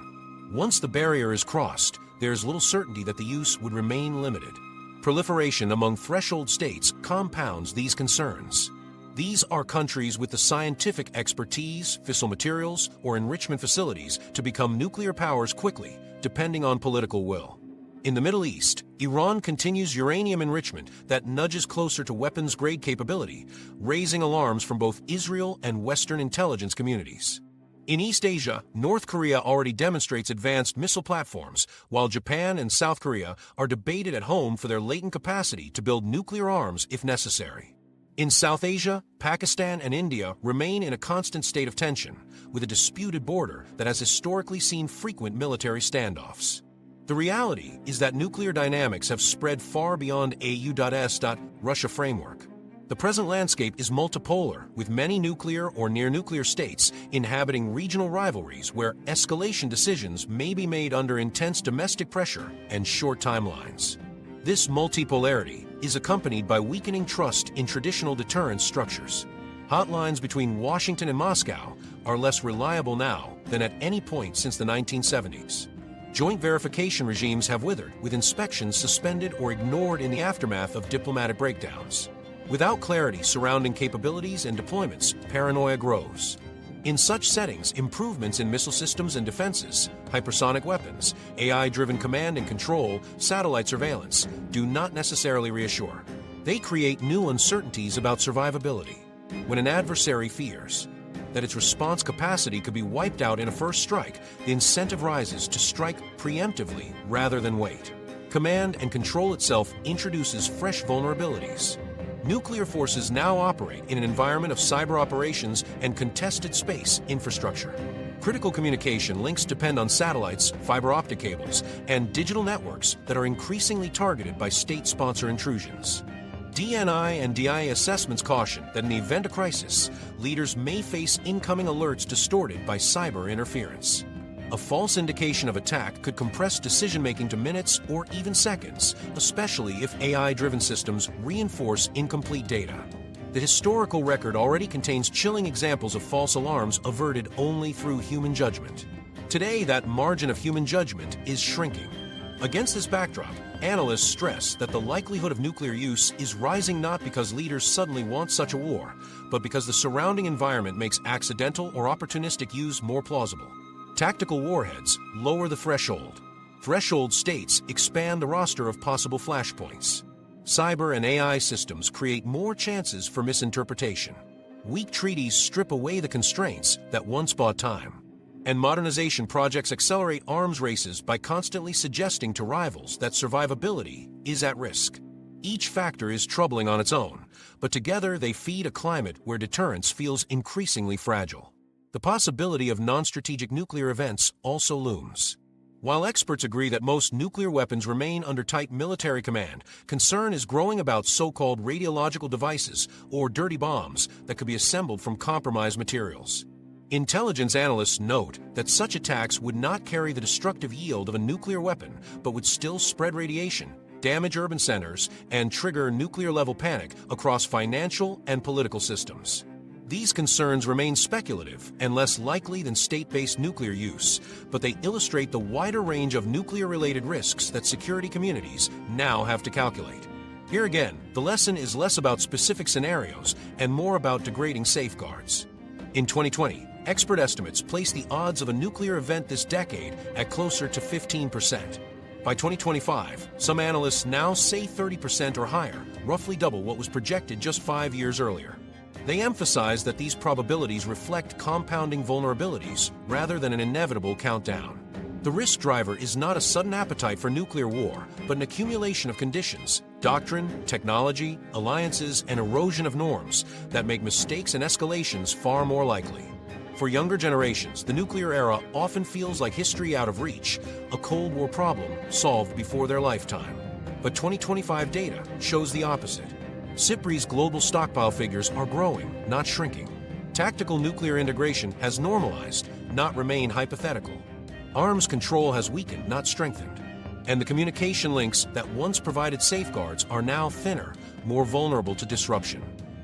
S1: Once the barrier is crossed, there is little certainty that the use would remain limited. Proliferation among threshold states compounds these concerns. These are countries with the scientific expertise, fissile materials, or enrichment facilities to become nuclear powers quickly, depending on political will. In the Middle East, Iran continues uranium enrichment that nudges closer to weapons-grade capability, raising alarms from both Israel and Western intelligence communities. In East Asia, North Korea already demonstrates advanced missile platforms, while Japan and South Korea are debated at home for their latent capacity to build nuclear arms if necessary. In South Asia, Pakistan and India remain in a constant state of tension, with a disputed border that has historically seen frequent military standoffs. The reality is that nuclear dynamics have spread far beyond AU.S. Russia framework. The present landscape is multipolar, with many nuclear or near-nuclear states inhabiting regional rivalries where escalation decisions may be made under intense domestic pressure and short timelines. This multipolarity is accompanied by weakening trust in traditional deterrence structures. Hotlines between Washington and Moscow are less reliable now than at any point since the 1970s. Joint verification regimes have withered, with inspections suspended or ignored in the aftermath of diplomatic breakdowns. Without clarity surrounding capabilities and deployments, paranoia grows. In such settings, improvements in missile systems and defenses, hypersonic weapons, AI-driven command and control, satellite surveillance, do not necessarily reassure. They create new uncertainties about survivability. When an adversary fears, that its response capacity could be wiped out in a first strike, the incentive rises to strike preemptively rather than wait. Command and control itself introduces fresh vulnerabilities. Nuclear forces now operate in an environment of cyber operations and contested space infrastructure. Critical communication links depend on satellites, fiber optic cables, and digital networks that are increasingly targeted by state-sponsor intrusions. DNI and DIA assessments caution that in the event of crisis, leaders may face incoming alerts distorted by cyber interference. A false indication of attack could compress decision-making to minutes or even seconds, especially if AI-driven systems reinforce incomplete data. The historical record already contains chilling examples of false alarms averted only through human judgment. Today, that margin of human judgment is shrinking. Against this backdrop, analysts stress that the likelihood of nuclear use is rising not because leaders suddenly want such a war, but because the surrounding environment makes accidental or opportunistic use more plausible. Tactical warheads lower the threshold. Threshold states expand the roster of possible flashpoints. Cyber and AI systems create more chances for misinterpretation. Weak treaties strip away the constraints that once bought time. And modernization projects accelerate arms races by constantly suggesting to rivals that survivability is at risk. Each factor is troubling on its own, but together they feed a climate where deterrence feels increasingly fragile. The possibility of non-strategic nuclear events also looms. While experts agree that most nuclear weapons remain under tight military command, concern is growing about so-called radiological devices, or dirty bombs, that could be assembled from compromised materials. Intelligence analysts note that such attacks would not carry the destructive yield of a nuclear weapon, but would still spread radiation, damage urban centers, and trigger nuclear-level panic across financial and political systems. These concerns remain speculative and less likely than state-based nuclear use, but they illustrate the wider range of nuclear-related risks that security communities now have to calculate. Here again, the lesson is less about specific scenarios and more about degrading safeguards. In 2020, expert estimates place the odds of a nuclear event this decade at closer to 15%. By 2025, some analysts now say 30% or higher, roughly double what was projected just 5 years earlier. They emphasize that these probabilities reflect compounding vulnerabilities rather than an inevitable countdown. The risk driver is not a sudden appetite for nuclear war, but an accumulation of conditions, doctrine, technology, alliances, and erosion of norms that make mistakes and escalations far more likely. For younger generations, the nuclear era often feels like history out of reach, a Cold War problem solved before their lifetime. But 2025 data shows the opposite. SIPRI's global stockpile figures are growing, not shrinking. Tactical nuclear integration has normalized, not remained hypothetical. Arms control has weakened, not strengthened. And the communication links that once provided safeguards are now thinner, more vulnerable to disruption.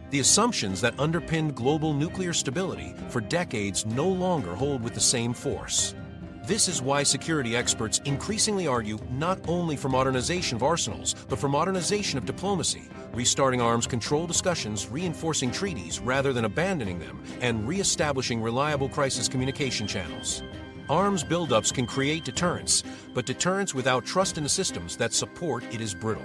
S1: The assumptions that underpinned global nuclear stability for decades no longer hold with the same force. This is why security experts increasingly argue not only for modernization of arsenals, but for modernization of diplomacy, restarting arms control discussions, reinforcing treaties rather than abandoning them, and re-establishing reliable crisis communication channels. Arms buildups can create deterrence, but deterrence without trust in the systems that support it is brittle.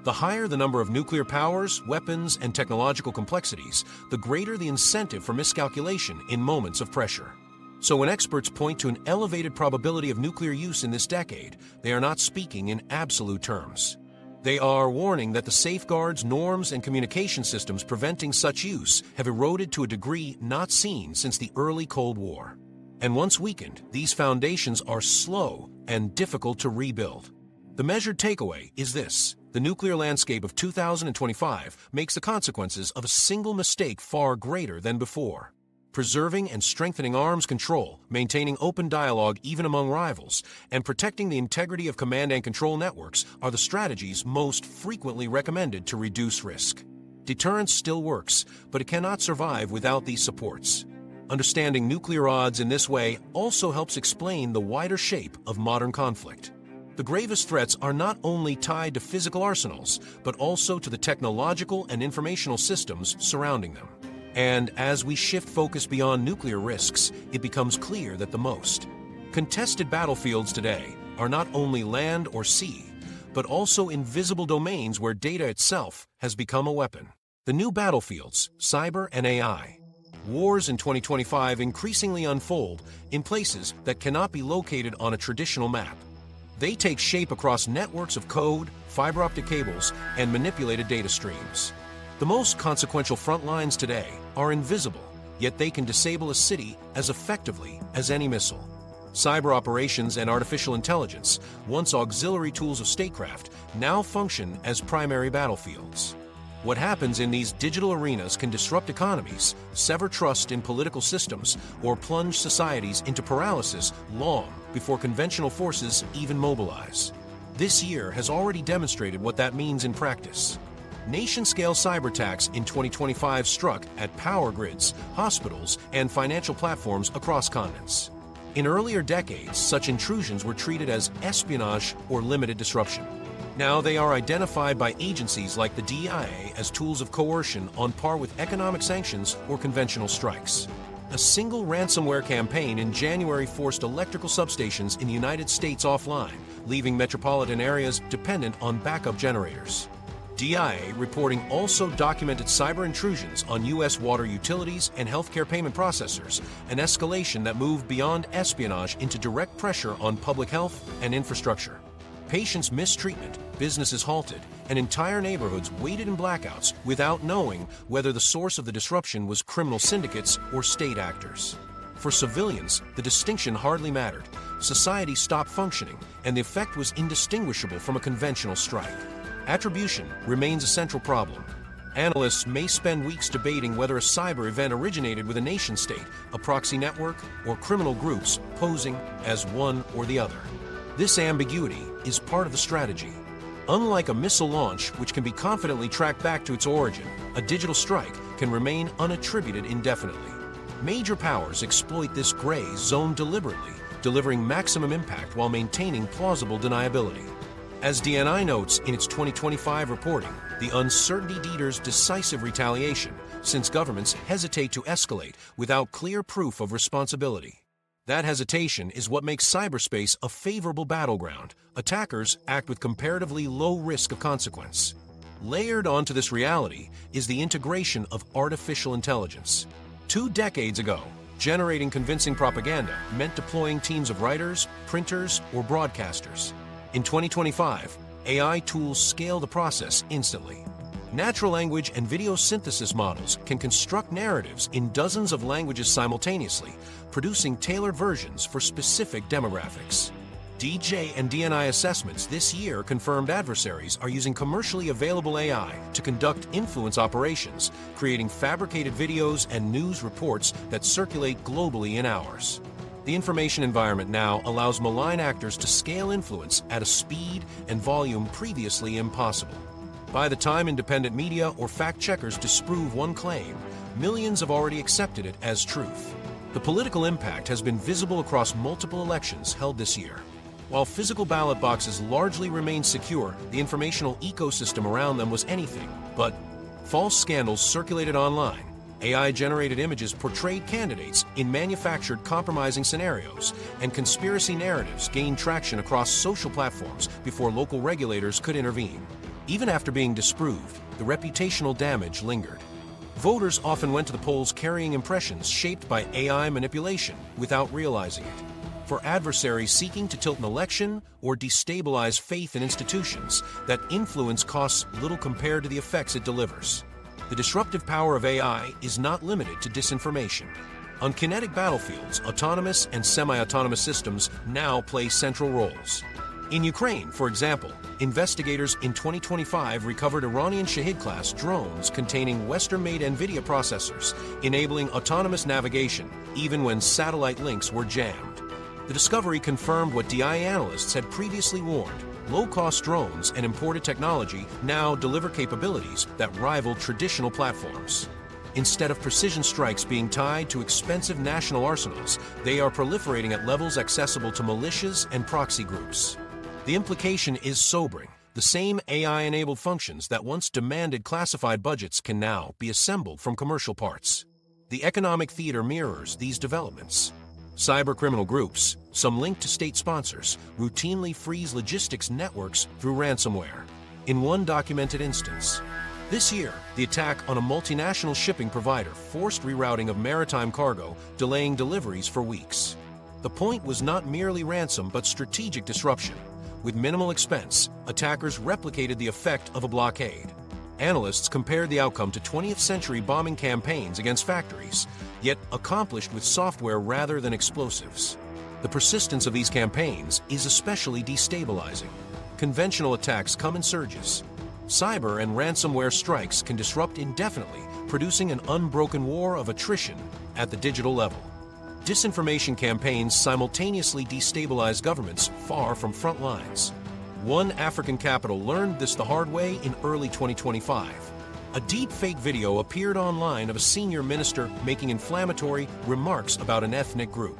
S1: The higher the number of nuclear powers, weapons, and technological complexities, the greater the incentive for miscalculation in moments of pressure. So when experts point to an elevated probability of nuclear use in this decade, they are not speaking in absolute terms. They are warning that the safeguards, norms, and communication systems preventing such use have eroded to a degree not seen since the early Cold War. And once weakened, these foundations are slow and difficult to rebuild. The measured takeaway is this: the nuclear landscape of 2025 makes the consequences of a single mistake far greater than before. Preserving and strengthening arms control, maintaining open dialogue even among rivals, and protecting the integrity of command and control networks are the strategies most frequently recommended to reduce risk. Deterrence still works, but it cannot survive without these supports. Understanding nuclear odds in this way also helps explain the wider shape of modern conflict. The gravest threats are not only tied to physical arsenals, but also to the technological and informational systems surrounding them. And as we shift focus beyond nuclear risks, it becomes clear that the most contested battlefields today are not only land or sea, but also invisible domains where data itself has become a weapon. The new battlefields, cyber and AI. Wars in 2025 increasingly unfold in places that cannot be located on a traditional map. They take shape across networks of code, fiber optic cables, and manipulated data streams. The most consequential front lines today are invisible, yet they can disable a city as effectively as any missile. Cyber operations and artificial intelligence, once auxiliary tools of statecraft, now function as primary battlefields. What happens in these digital arenas can disrupt economies, sever trust in political systems, or plunge societies into paralysis long before conventional forces even mobilize. This year has already demonstrated what that means in practice. Nation-scale cyber attacks in 2025 struck at power grids, hospitals, and financial platforms across continents. In earlier decades, such intrusions were treated as espionage or limited disruption. Now they are identified by agencies like the DIA as tools of coercion on par with economic sanctions or conventional strikes. A single ransomware campaign in January forced electrical substations in the United States offline, leaving metropolitan areas dependent on backup generators. DIA reporting also documented cyber intrusions on U.S. water utilities and healthcare payment processors, an escalation that moved beyond espionage into direct pressure on public health and infrastructure. Patients missed treatment, businesses halted, and entire neighborhoods waited in blackouts without knowing whether the source of the disruption was criminal syndicates or state actors. For civilians, the distinction hardly mattered. Society stopped functioning, and the effect was indistinguishable from a conventional strike. Attribution remains a central problem. Analysts may spend weeks debating whether a cyber event originated with a nation-state, a proxy network, or criminal groups posing as one or the other. This ambiguity is part of the strategy. Unlike a missile launch, which can be confidently tracked back to its origin, a digital strike can remain unattributed indefinitely. Major powers exploit this gray zone deliberately, delivering maximum impact while maintaining plausible deniability. As DNI notes in its 2025 reporting, the uncertainty deters decisive retaliation, since governments hesitate to escalate without clear proof of responsibility. That hesitation is what makes cyberspace a favorable battleground. Attackers act with comparatively low risk of consequence. Layered onto this reality is the integration of artificial intelligence. 2 decades ago, generating convincing propaganda meant deploying teams of writers, printers, or broadcasters. In 2025, AI tools scale the process instantly. Natural language and video synthesis models can construct narratives in dozens of languages simultaneously, producing tailored versions for specific demographics. DJ and DNI assessments this year confirmed adversaries are using commercially available AI to conduct influence operations, creating fabricated videos and news reports that circulate globally in hours. The information environment now allows malign actors to scale influence at a speed and volume previously impossible. By the time independent media or fact-checkers disprove one claim, millions have already accepted it as truth. The political impact has been visible across multiple elections held this year. While physical ballot boxes largely remained secure, the informational ecosystem around them was anything but. False scandals circulated online. AI-generated images portrayed candidates in manufactured compromising scenarios, and conspiracy narratives gained traction across social platforms before local regulators could intervene. Even after being disproved, the reputational damage lingered. Voters often went to the polls carrying impressions shaped by AI manipulation without realizing it. For adversaries seeking to tilt an election or destabilize faith in institutions, that influence costs little compared to the effects it delivers. The disruptive power of AI is not limited to disinformation. On kinetic battlefields, autonomous and semi-autonomous systems now play central roles. In Ukraine, for example, investigators in 2025 recovered Iranian Shahid-class drones containing Western-made NVIDIA processors, enabling autonomous navigation even when satellite links were jammed. The discovery confirmed what DI analysts had previously warned. Low-cost drones and imported technology now deliver capabilities that rival traditional platforms. Instead of precision strikes being tied to expensive national arsenals, they are proliferating at levels accessible to militias and proxy groups. The implication is sobering. The same AI-enabled functions that once demanded classified budgets can now be assembled from commercial parts. The economic theater mirrors these developments. Cybercriminal groups, some linked to state sponsors, routinely freeze logistics networks through ransomware. In one documented instance, This year, the attack on a multinational shipping provider forced rerouting of maritime cargo, delaying deliveries for weeks. The point was not merely ransom but strategic disruption. With minimal expense, attackers replicated the effect of a blockade. Analysts compared the outcome to 20th-century bombing campaigns against factories, yet accomplished with software rather than explosives. The persistence of these campaigns is especially destabilizing. Conventional attacks come in surges. Cyber and ransomware strikes can disrupt indefinitely, producing an unbroken war of attrition at the digital level. Disinformation campaigns simultaneously destabilize governments far from front lines. One African capital learned this the hard way in early 2025. A deep-fake video appeared online of a senior minister making inflammatory remarks about an ethnic group.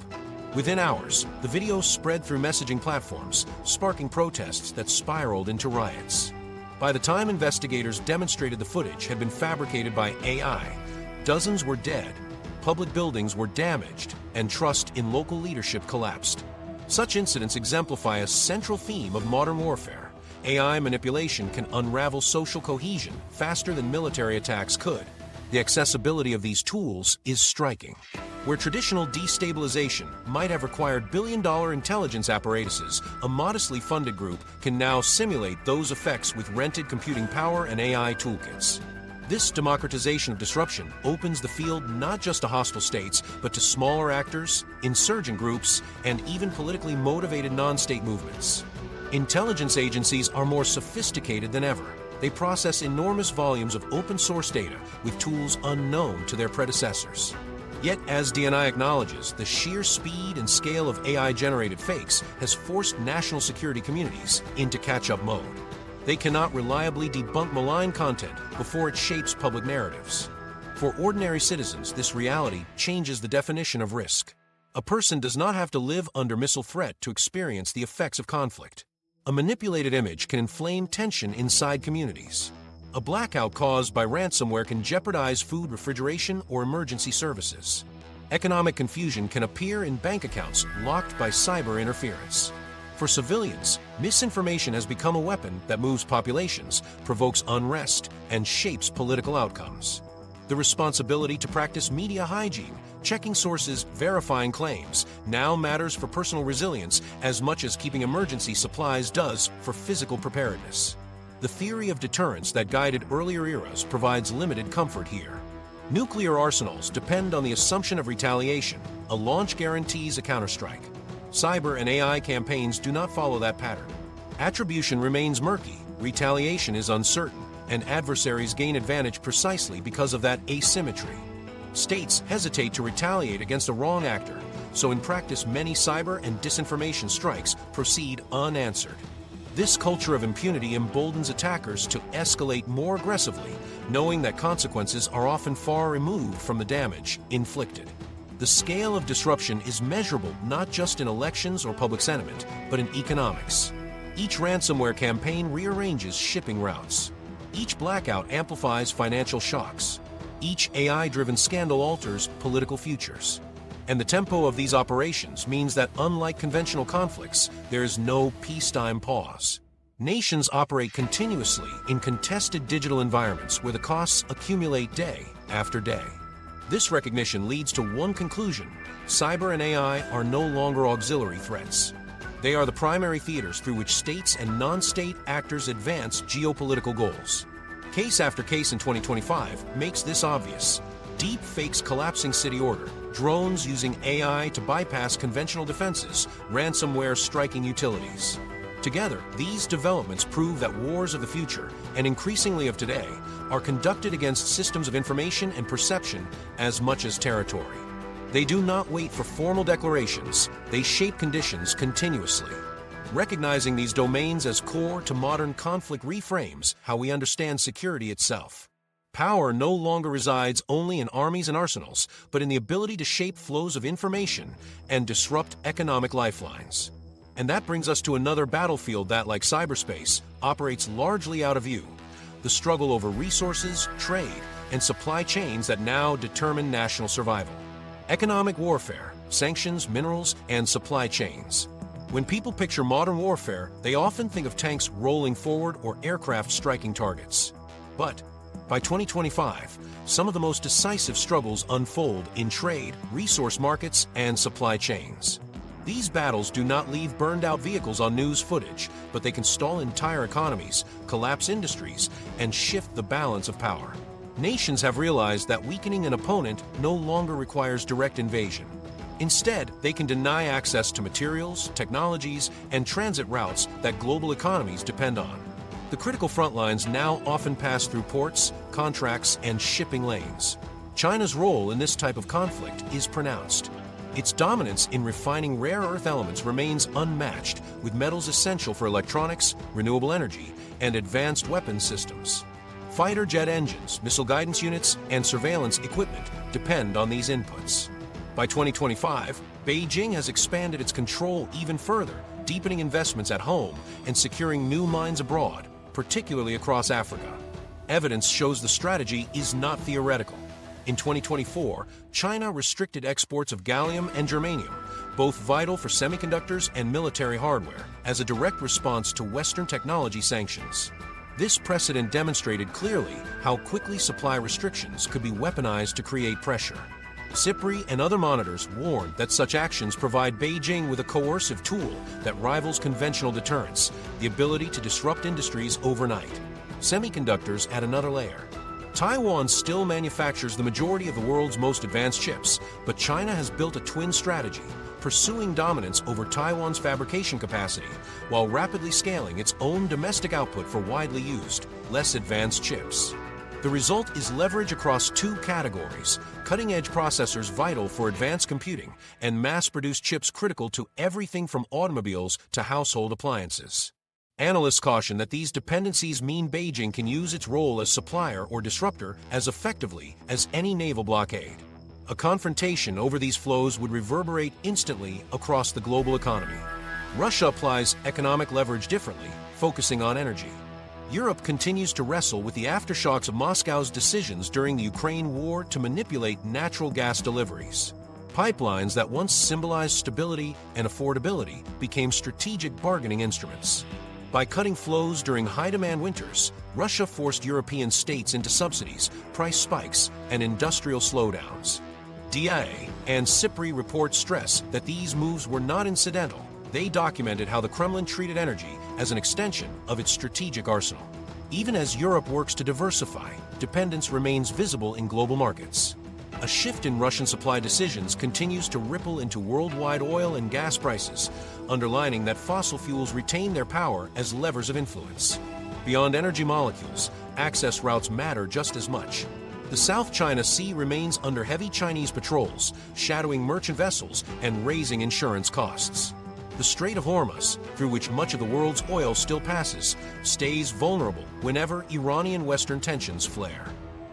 S1: Within hours, the video spread through messaging platforms, sparking protests that spiraled into riots. By the time investigators demonstrated the footage had been fabricated by AI, dozens were dead, public buildings were damaged, and trust in local leadership collapsed. Such incidents exemplify a central theme of modern warfare. AI manipulation can unravel social cohesion faster than military attacks could. The accessibility of these tools is striking. Where traditional destabilization might have required billion-dollar intelligence apparatuses, a modestly funded group can now simulate those effects with rented computing power and AI toolkits. This democratization of disruption opens the field not just to hostile states, but to smaller actors, insurgent groups, and even politically motivated non-state movements. Intelligence agencies are more sophisticated than ever. They process enormous volumes of open-source data with tools unknown to their predecessors. Yet, as DNI acknowledges, the sheer speed and scale of AI-generated fakes has forced national security communities into catch-up mode. They cannot reliably debunk malign content before it shapes public narratives. For ordinary citizens, this reality changes the definition of risk. A person does not have to live under missile threat to experience the effects of conflict. A manipulated image can inflame tension inside communities. A blackout caused by ransomware can jeopardize food refrigeration or emergency services. Economic confusion can appear in bank accounts locked by cyber interference. For civilians, misinformation has become a weapon that moves populations, provokes unrest, and shapes political outcomes. The responsibility to practice media hygiene, checking sources, verifying claims, now matters for personal resilience as much as keeping emergency supplies does for physical preparedness. The theory of deterrence that guided earlier eras provides limited comfort here. Nuclear arsenals depend on the assumption of retaliation. A launch guarantees a counterstrike. Cyber and AI campaigns do not follow that pattern. Attribution remains murky, retaliation is uncertain, and adversaries gain advantage precisely because of that asymmetry. States hesitate to retaliate against a wrong actor, so in practice many cyber and disinformation strikes proceed unanswered. This culture of impunity emboldens attackers to escalate more aggressively, knowing that consequences are often far removed from the damage inflicted. The scale of disruption is measurable not just in elections or public sentiment, but in economics. Each ransomware campaign rearranges shipping routes. Each blackout amplifies financial shocks. Each AI-driven scandal alters political futures. And the tempo of these operations means that unlike conventional conflicts, there is no peacetime pause. Nations operate continuously in contested digital environments where the costs accumulate day after day. This recognition leads to one conclusion: cyber and AI are no longer auxiliary threats. They are the primary theaters through which states and non-state actors advance geopolitical goals. Case after case in 2025 makes this obvious. Deep fakes collapsing city order, drones using AI to bypass conventional defenses, ransomware striking utilities. Together, these developments prove that wars of the future, and increasingly of today, are conducted against systems of information and perception as much as territory. They do not wait for formal declarations, they shape conditions continuously. Recognizing these domains as core to modern conflict reframes how we understand security itself. Power no longer resides only in armies and arsenals, but in the ability to shape flows of information and disrupt economic lifelines. And that brings us to another battlefield that, like cyberspace, operates largely out of view: the struggle over resources, trade, and supply chains that now determine national survival. Economic warfare, sanctions, minerals, and supply chains. When people picture modern warfare, they often think of tanks rolling forward or aircraft striking targets. But By 2025, some of the most decisive struggles unfold in trade, resource markets, and supply chains. These battles do not leave burned-out vehicles on news footage, but they can stall entire economies, collapse industries, and shift the balance of power. Nations have realized that weakening an opponent no longer requires direct invasion. Instead, they can deny access to materials, technologies, and transit routes that global economies depend on. The critical front lines now often pass through ports, contracts, and shipping lanes. China's role in this type of conflict is pronounced. Its dominance in refining rare earth elements remains unmatched, with metals essential for electronics, renewable energy, and advanced weapons systems. Fighter jet engines, missile guidance units, and surveillance equipment depend on these inputs. By 2025, Beijing has expanded its control even further, deepening investments at home and securing new mines abroad, particularly across Africa. Evidence shows the strategy is not theoretical. In 2024, China restricted exports of gallium and germanium, both vital for semiconductors and military hardware, as a direct response to Western technology sanctions. This precedent demonstrated clearly how quickly supply restrictions could be weaponized to create pressure. SIPRI and other monitors warned that such actions provide Beijing with a coercive tool that rivals conventional deterrence, the ability to disrupt industries overnight. Semiconductors add another layer. Taiwan still manufactures the majority of the world's most advanced chips, but China has built a twin strategy, pursuing dominance over Taiwan's fabrication capacity, while rapidly scaling its own domestic output for widely used, less advanced chips. The result is leverage across two categories: cutting-edge processors vital for advanced computing, and mass-produced chips critical to everything from automobiles to household appliances. Analysts caution that these dependencies mean Beijing can use its role as supplier or disruptor as effectively as any naval blockade. A confrontation over these flows would reverberate instantly across the global economy. Russia applies economic leverage differently, focusing on energy. Europe continues to wrestle with the aftershocks of Moscow's decisions during the Ukraine war to manipulate natural gas deliveries. Pipelines that once symbolized stability and affordability became strategic bargaining instruments. By cutting flows during high-demand winters, Russia forced European states into subsidies, price spikes, and industrial slowdowns. DIA and SIPRI reports stress that these moves were not incidental. They documented how the Kremlin treated energy as an extension of its strategic arsenal. Even as Europe works to diversify, dependence remains visible in global markets. A shift in Russian supply decisions continues to ripple into worldwide oil and gas prices, underlining that fossil fuels retain their power as levers of influence. Beyond energy molecules, access routes matter just as much. The South China Sea remains under heavy Chinese patrols, shadowing merchant vessels and raising insurance costs. The Strait of Hormuz, through which much of the world's oil still passes, stays vulnerable whenever Iranian-Western tensions flare.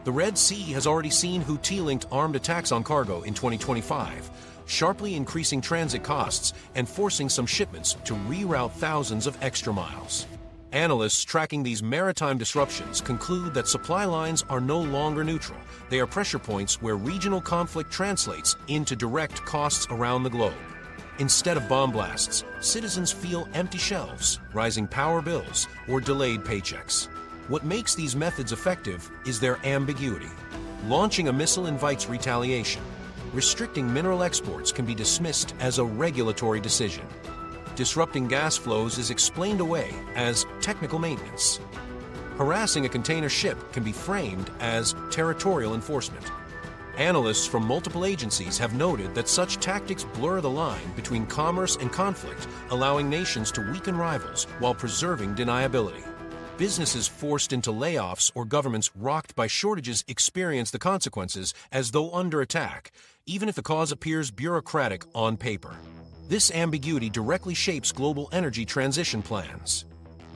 S1: The Red Sea has already seen Houthi-linked armed attacks on cargo in 2025, sharply increasing transit costs and forcing some shipments to reroute thousands of extra miles. Analysts tracking these maritime disruptions conclude that supply lines are no longer neutral. They are pressure points where regional conflict translates into direct costs around the globe. Instead of bomb blasts, citizens feel empty shelves, rising power bills, or delayed paychecks. What makes these methods effective is their ambiguity. Launching a missile invites retaliation. Restricting mineral exports can be dismissed as a regulatory decision. Disrupting gas flows is explained away as technical maintenance. Harassing a container ship can be framed as territorial enforcement. Analysts from multiple agencies have noted that such tactics blur the line between commerce and conflict, allowing nations to weaken rivals while preserving deniability. Businesses forced into layoffs or governments rocked by shortages experience the consequences as though under attack, even if the cause appears bureaucratic on paper. This ambiguity directly shapes global energy transition plans.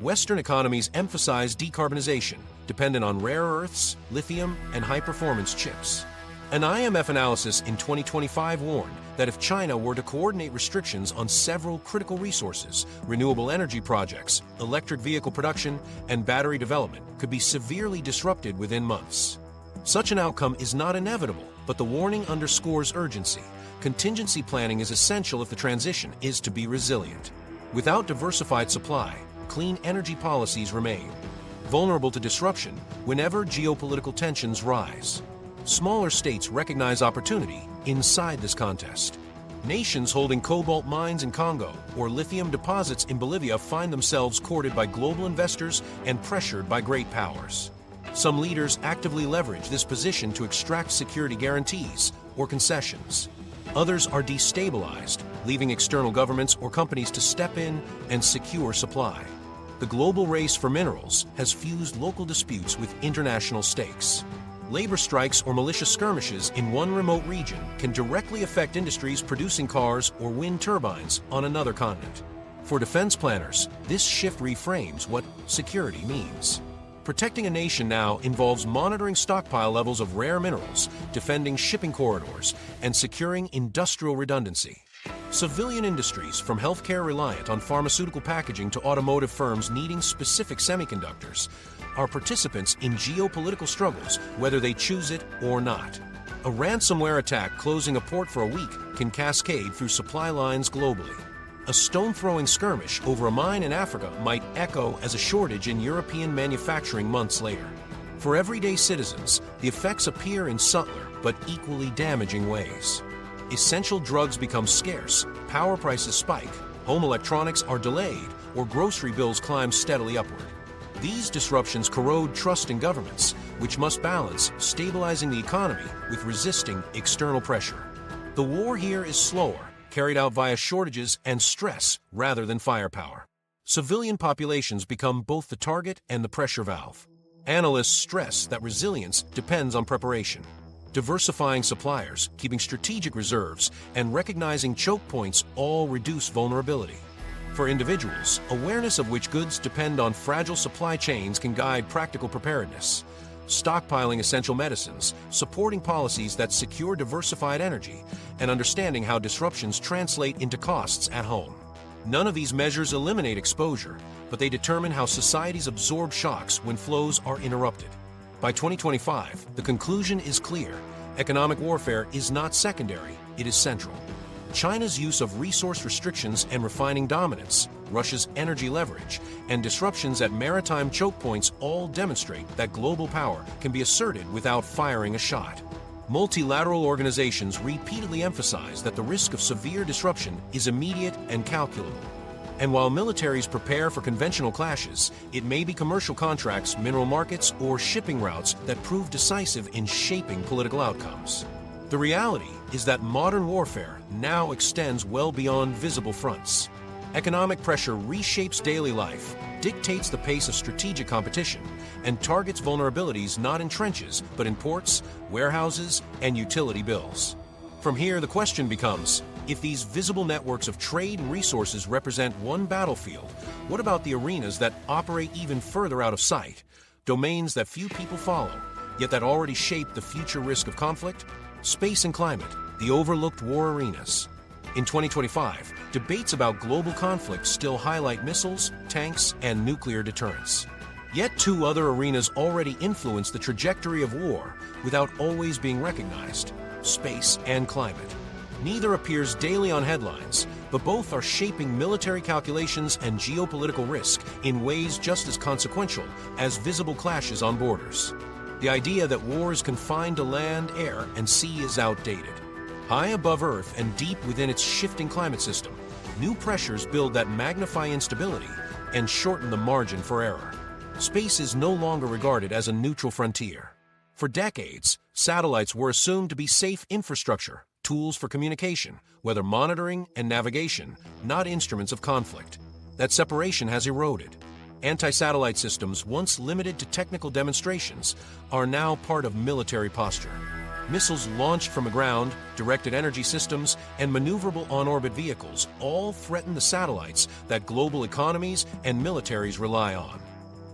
S1: Western economies emphasize decarbonization, dependent on rare earths, lithium, and high-performance chips. An IMF analysis in 2025 warned that if China were to coordinate restrictions on several critical resources, renewable energy projects, electric vehicle production, and battery development could be severely disrupted within months. Such an outcome is not inevitable, but the warning underscores urgency. Contingency planning is essential if the transition is to be resilient. Without diversified supply, clean energy policies remain. vulnerable to disruption whenever geopolitical tensions rise. Smaller states recognize opportunity inside this contest. Nations holding cobalt mines in Congo or lithium deposits in Bolivia find themselves courted by global investors and pressured by great powers. Some leaders actively leverage this position to extract security guarantees or concessions. Others are destabilized, leaving external governments or companies to step in and secure supply. The global race for minerals has fused local disputes with international stakes. Labor strikes or malicious skirmishes in one remote region can directly affect industries producing cars or wind turbines on another continent. For defense planners, this shift reframes what security means. Protecting a nation now involves monitoring stockpile levels of rare minerals, defending shipping corridors, and securing industrial redundancy. Civilian industries, from healthcare reliant on pharmaceutical packaging to automotive firms needing specific semiconductors, are participants in geopolitical struggles, whether they choose it or not. A ransomware attack closing a port for a week can cascade through supply lines globally. A stone-throwing skirmish over a mine in Africa might echo as a shortage in European manufacturing months later. For everyday citizens, the effects appear in subtler but equally damaging ways. Essential drugs become scarce, power prices spike, home electronics are delayed, or grocery bills climb steadily upward. These disruptions corrode trust in governments, which must balance stabilizing the economy with resisting external pressure. The war here is slower, carried out via shortages and stress rather than firepower. Civilian populations become both the target and the pressure valve. Analysts stress that resilience depends on preparation. Diversifying suppliers, keeping strategic reserves, and recognizing choke points all reduce vulnerability. For individuals, awareness of which goods depend on fragile supply chains can guide practical preparedness. Stockpiling essential medicines, supporting policies that secure diversified energy, and understanding how disruptions translate into costs at home. None of these measures eliminate exposure, but they determine how societies absorb shocks when flows are interrupted. By 2025, the conclusion is clear. Economic warfare is not secondary, it is central. China's use of resource restrictions and refining dominance, Russia's energy leverage, and disruptions at maritime choke points all demonstrate that global power can be asserted without firing a shot. Multilateral organizations repeatedly emphasize that the risk of severe disruption is immediate and calculable. And while militaries prepare for conventional clashes, it may be commercial contracts, mineral markets, or shipping routes that prove decisive in shaping political outcomes. The reality is that modern warfare now extends well beyond visible fronts. Economic pressure reshapes daily life, dictates the pace of strategic competition, and targets vulnerabilities not in trenches, but in ports, warehouses, and utility bills. From here, the question becomes, if these visible networks of trade and resources represent one battlefield, what about the arenas that operate even further out of sight? Domains that few people follow, yet that already shape the future risk of conflict? Space and climate, the overlooked war arenas. In 2025, debates about global conflict still highlight missiles, tanks, and nuclear deterrence. Yet two other arenas already influence the trajectory of war without always being recognized: space and climate. Neither appears daily on headlines, but both are shaping military calculations and geopolitical risk in ways just as consequential as visible clashes on borders. The idea that war is confined to land, air, and sea is outdated. High above Earth and deep within its shifting climate system, new pressures build that magnify instability and shorten the margin for error. Space is no longer regarded as a neutral frontier. For decades, satellites were assumed to be safe infrastructure, tools for communication, weather monitoring and navigation, not instruments of conflict. That separation has eroded. Anti-satellite systems, once limited to technical demonstrations, are now part of military posture. Missiles launched from the ground, directed energy systems, and maneuverable on-orbit vehicles all threaten the satellites that global economies and militaries rely on.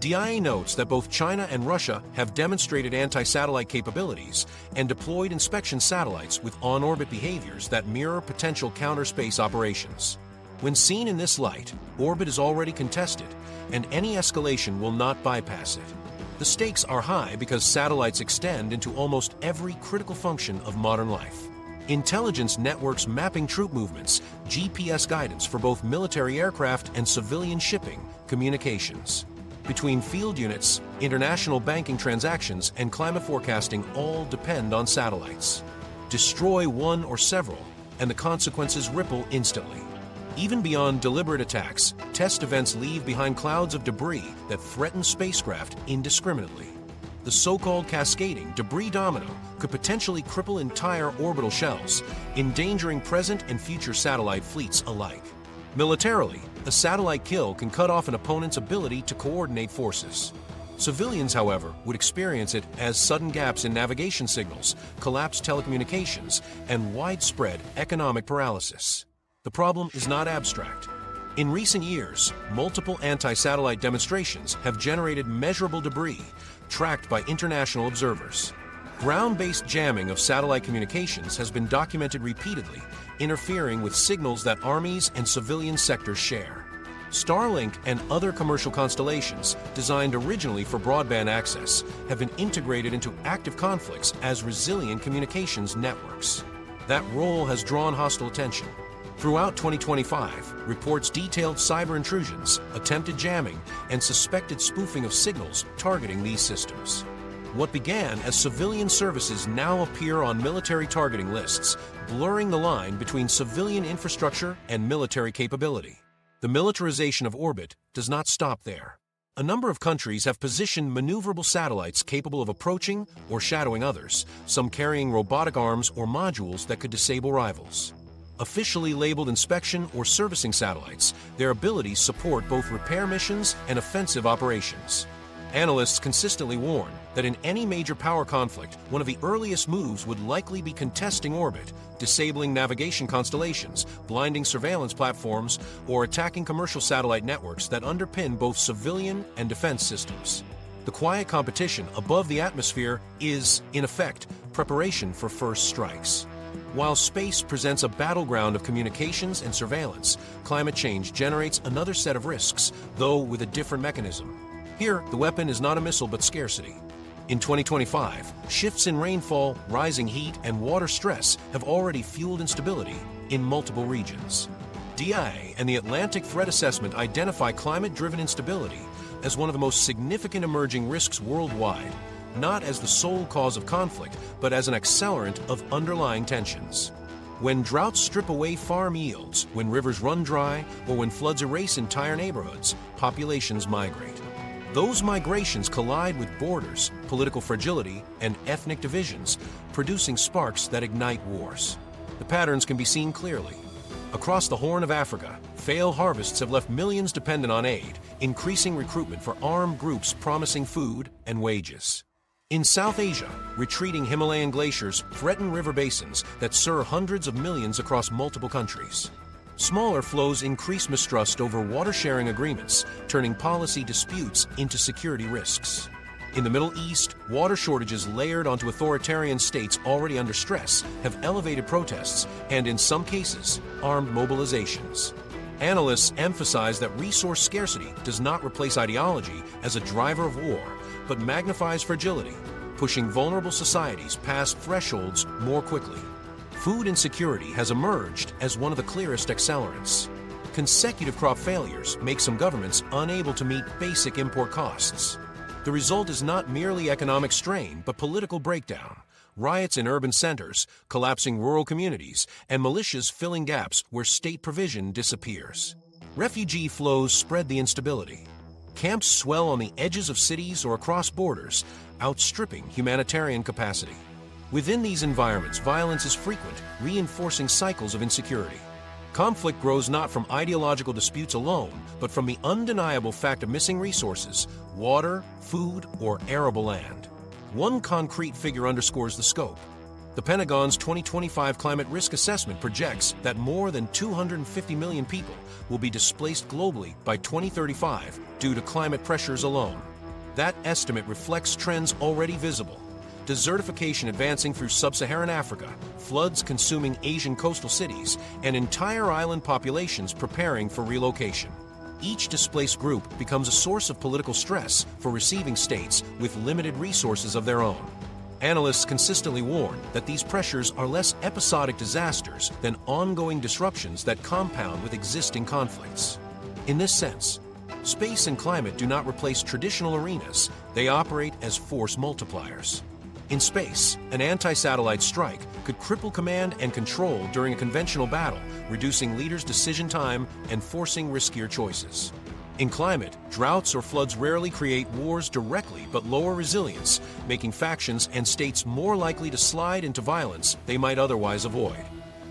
S1: DIA notes that both China and Russia have demonstrated anti-satellite capabilities and deployed inspection satellites with on-orbit behaviors that mirror potential counter-space operations. When seen in this light, orbit is already contested, and any escalation will not bypass it. The stakes are high because satellites extend into almost every critical function of modern life. Intelligence networks mapping troop movements, GPS guidance for both military aircraft and civilian shipping, communications. Between field units, international banking transactions, and climate forecasting all depend on satellites. Destroy one or several, and the consequences ripple instantly. Even beyond deliberate attacks, test events leave behind clouds of debris that threaten spacecraft indiscriminately. The so-called cascading debris domino could potentially cripple entire orbital shells, endangering present and future satellite fleets alike. Militarily, a satellite kill can cut off an opponent's ability to coordinate forces. Civilians, however, would experience it as sudden gaps in navigation signals, collapsed telecommunications, and widespread economic paralysis. The problem is not abstract. In recent years, multiple anti-satellite demonstrations have generated measurable debris, tracked by international observers. Ground-based jamming of satellite communications has been documented repeatedly, interfering with signals that armies and civilian sectors share. Starlink and other commercial constellations, designed originally for broadband access, have been integrated into active conflicts as resilient communications networks. That role has drawn hostile attention. Throughout 2025, reports detailed cyber intrusions, attempted jamming, and suspected spoofing of signals targeting these systems. What began as civilian services now appear on military targeting lists, blurring the line between civilian infrastructure and military capability. The militarization of orbit does not stop there. A number of countries have positioned maneuverable satellites capable of approaching or shadowing others, some carrying robotic arms or modules that could disable rivals. Officially labeled inspection or servicing satellites, their abilities support both repair missions and offensive operations. Analysts consistently warn that in any major power conflict, one of the earliest moves would likely be contesting orbit, disabling navigation constellations, blinding surveillance platforms, or attacking commercial satellite networks that underpin both civilian and defense systems. The quiet competition above the atmosphere is, in effect, preparation for first strikes. While space presents a battleground of communications and surveillance, climate change generates another set of risks, though with a different mechanism. Here, the weapon is not a missile but scarcity. In 2025, shifts in rainfall, rising heat, and water stress have already fueled instability in multiple regions. DIA and the Atlantic Threat Assessment identify climate-driven instability as one of the most significant emerging risks worldwide, not as the sole cause of conflict, but as an accelerant of underlying tensions. When droughts strip away farm yields, when rivers run dry, or when floods erase entire neighborhoods, populations migrate. Those migrations collide with borders, political fragility, and ethnic divisions, producing sparks that ignite wars. The patterns can be seen clearly. Across the Horn of Africa, failed harvests have left millions dependent on aid, increasing recruitment for armed groups promising food and wages. In South Asia, retreating Himalayan glaciers threaten river basins that serve hundreds of millions across multiple countries. Smaller flows increase mistrust over water-sharing agreements, turning policy disputes into security risks. In the Middle East, water shortages layered onto authoritarian states already under stress have elevated protests and, in some cases, armed mobilizations. Analysts emphasize that resource scarcity does not replace ideology as a driver of war, but magnifies fragility, pushing vulnerable societies past thresholds more quickly. Food insecurity has emerged as one of the clearest accelerants. Consecutive crop failures make some governments unable to meet basic import costs. The result is not merely economic strain, but political breakdown. Riots in urban centers, collapsing rural communities, and militias filling gaps where state provision disappears. Refugee flows spread the instability. Camps swell on the edges of cities or across borders, outstripping humanitarian capacity. Within these environments, violence is frequent, reinforcing cycles of insecurity. Conflict grows not from ideological disputes alone, but from the undeniable fact of missing resources, water, food, or arable land. One concrete figure underscores the scope. The Pentagon's 2025 Climate Risk Assessment projects that more than 250 million people will be displaced globally by 2035 due to climate pressures alone. That estimate reflects trends already visible. Desertification advancing through sub-Saharan Africa, floods consuming Asian coastal cities, and entire island populations preparing for relocation. Each displaced group becomes a source of political stress for receiving states with limited resources of their own. Analysts consistently warn that these pressures are less episodic disasters than ongoing disruptions that compound with existing conflicts. In this sense, Space and climate do not replace traditional arenas, they operate as force multipliers. In space, an anti-satellite strike could cripple command and control during a conventional battle, reducing leaders' decision time and forcing riskier choices. In climate, droughts or floods rarely create wars directly but lower resilience, making factions and states more likely to slide into violence they might otherwise avoid.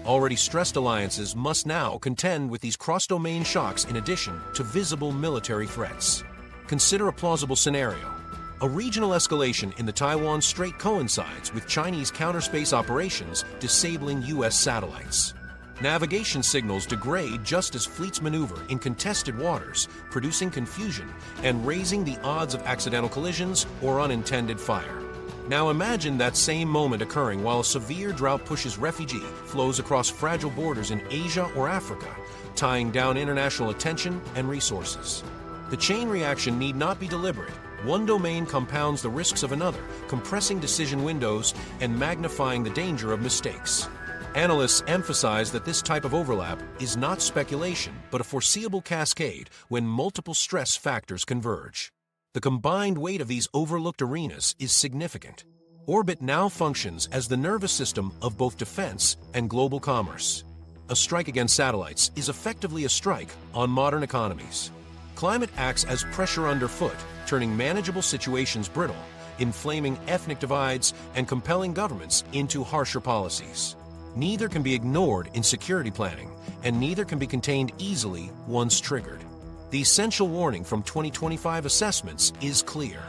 S1: Already stressed alliances must now contend with these cross-domain shocks in addition to visible military threats. Consider a plausible scenario. A regional escalation in the Taiwan Strait coincides with Chinese counterspace operations disabling U.S. satellites. Navigation signals degrade just as fleets maneuver in contested waters, producing confusion and raising the odds of accidental collisions or unintended fire. Now imagine that same moment occurring while a severe drought pushes refugee flows across fragile borders in Asia or Africa, tying down international attention and resources. The chain reaction need not be deliberate. One domain compounds the risks of another, compressing decision windows and magnifying the danger of mistakes. Analysts emphasize that this type of overlap is not speculation, but a foreseeable cascade when multiple stress factors converge. The combined weight of these overlooked arenas is significant. Orbit now functions as the nervous system of both defense and global commerce. A strike against satellites is effectively a strike on modern economies. Climate acts as pressure underfoot, turning manageable situations brittle, inflaming ethnic divides, and compelling governments into harsher policies. Neither can be ignored in security planning, and neither can be contained easily once triggered. The essential warning from 2025 assessments is clear.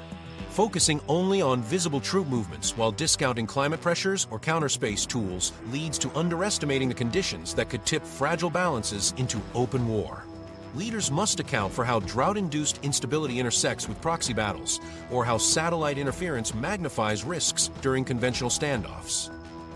S1: Focusing only on visible troop movements while discounting climate pressures or counterspace tools leads to underestimating the conditions that could tip fragile balances into open war. Leaders must account for how drought-induced instability intersects with proxy battles, or how satellite interference magnifies risks during conventional standoffs.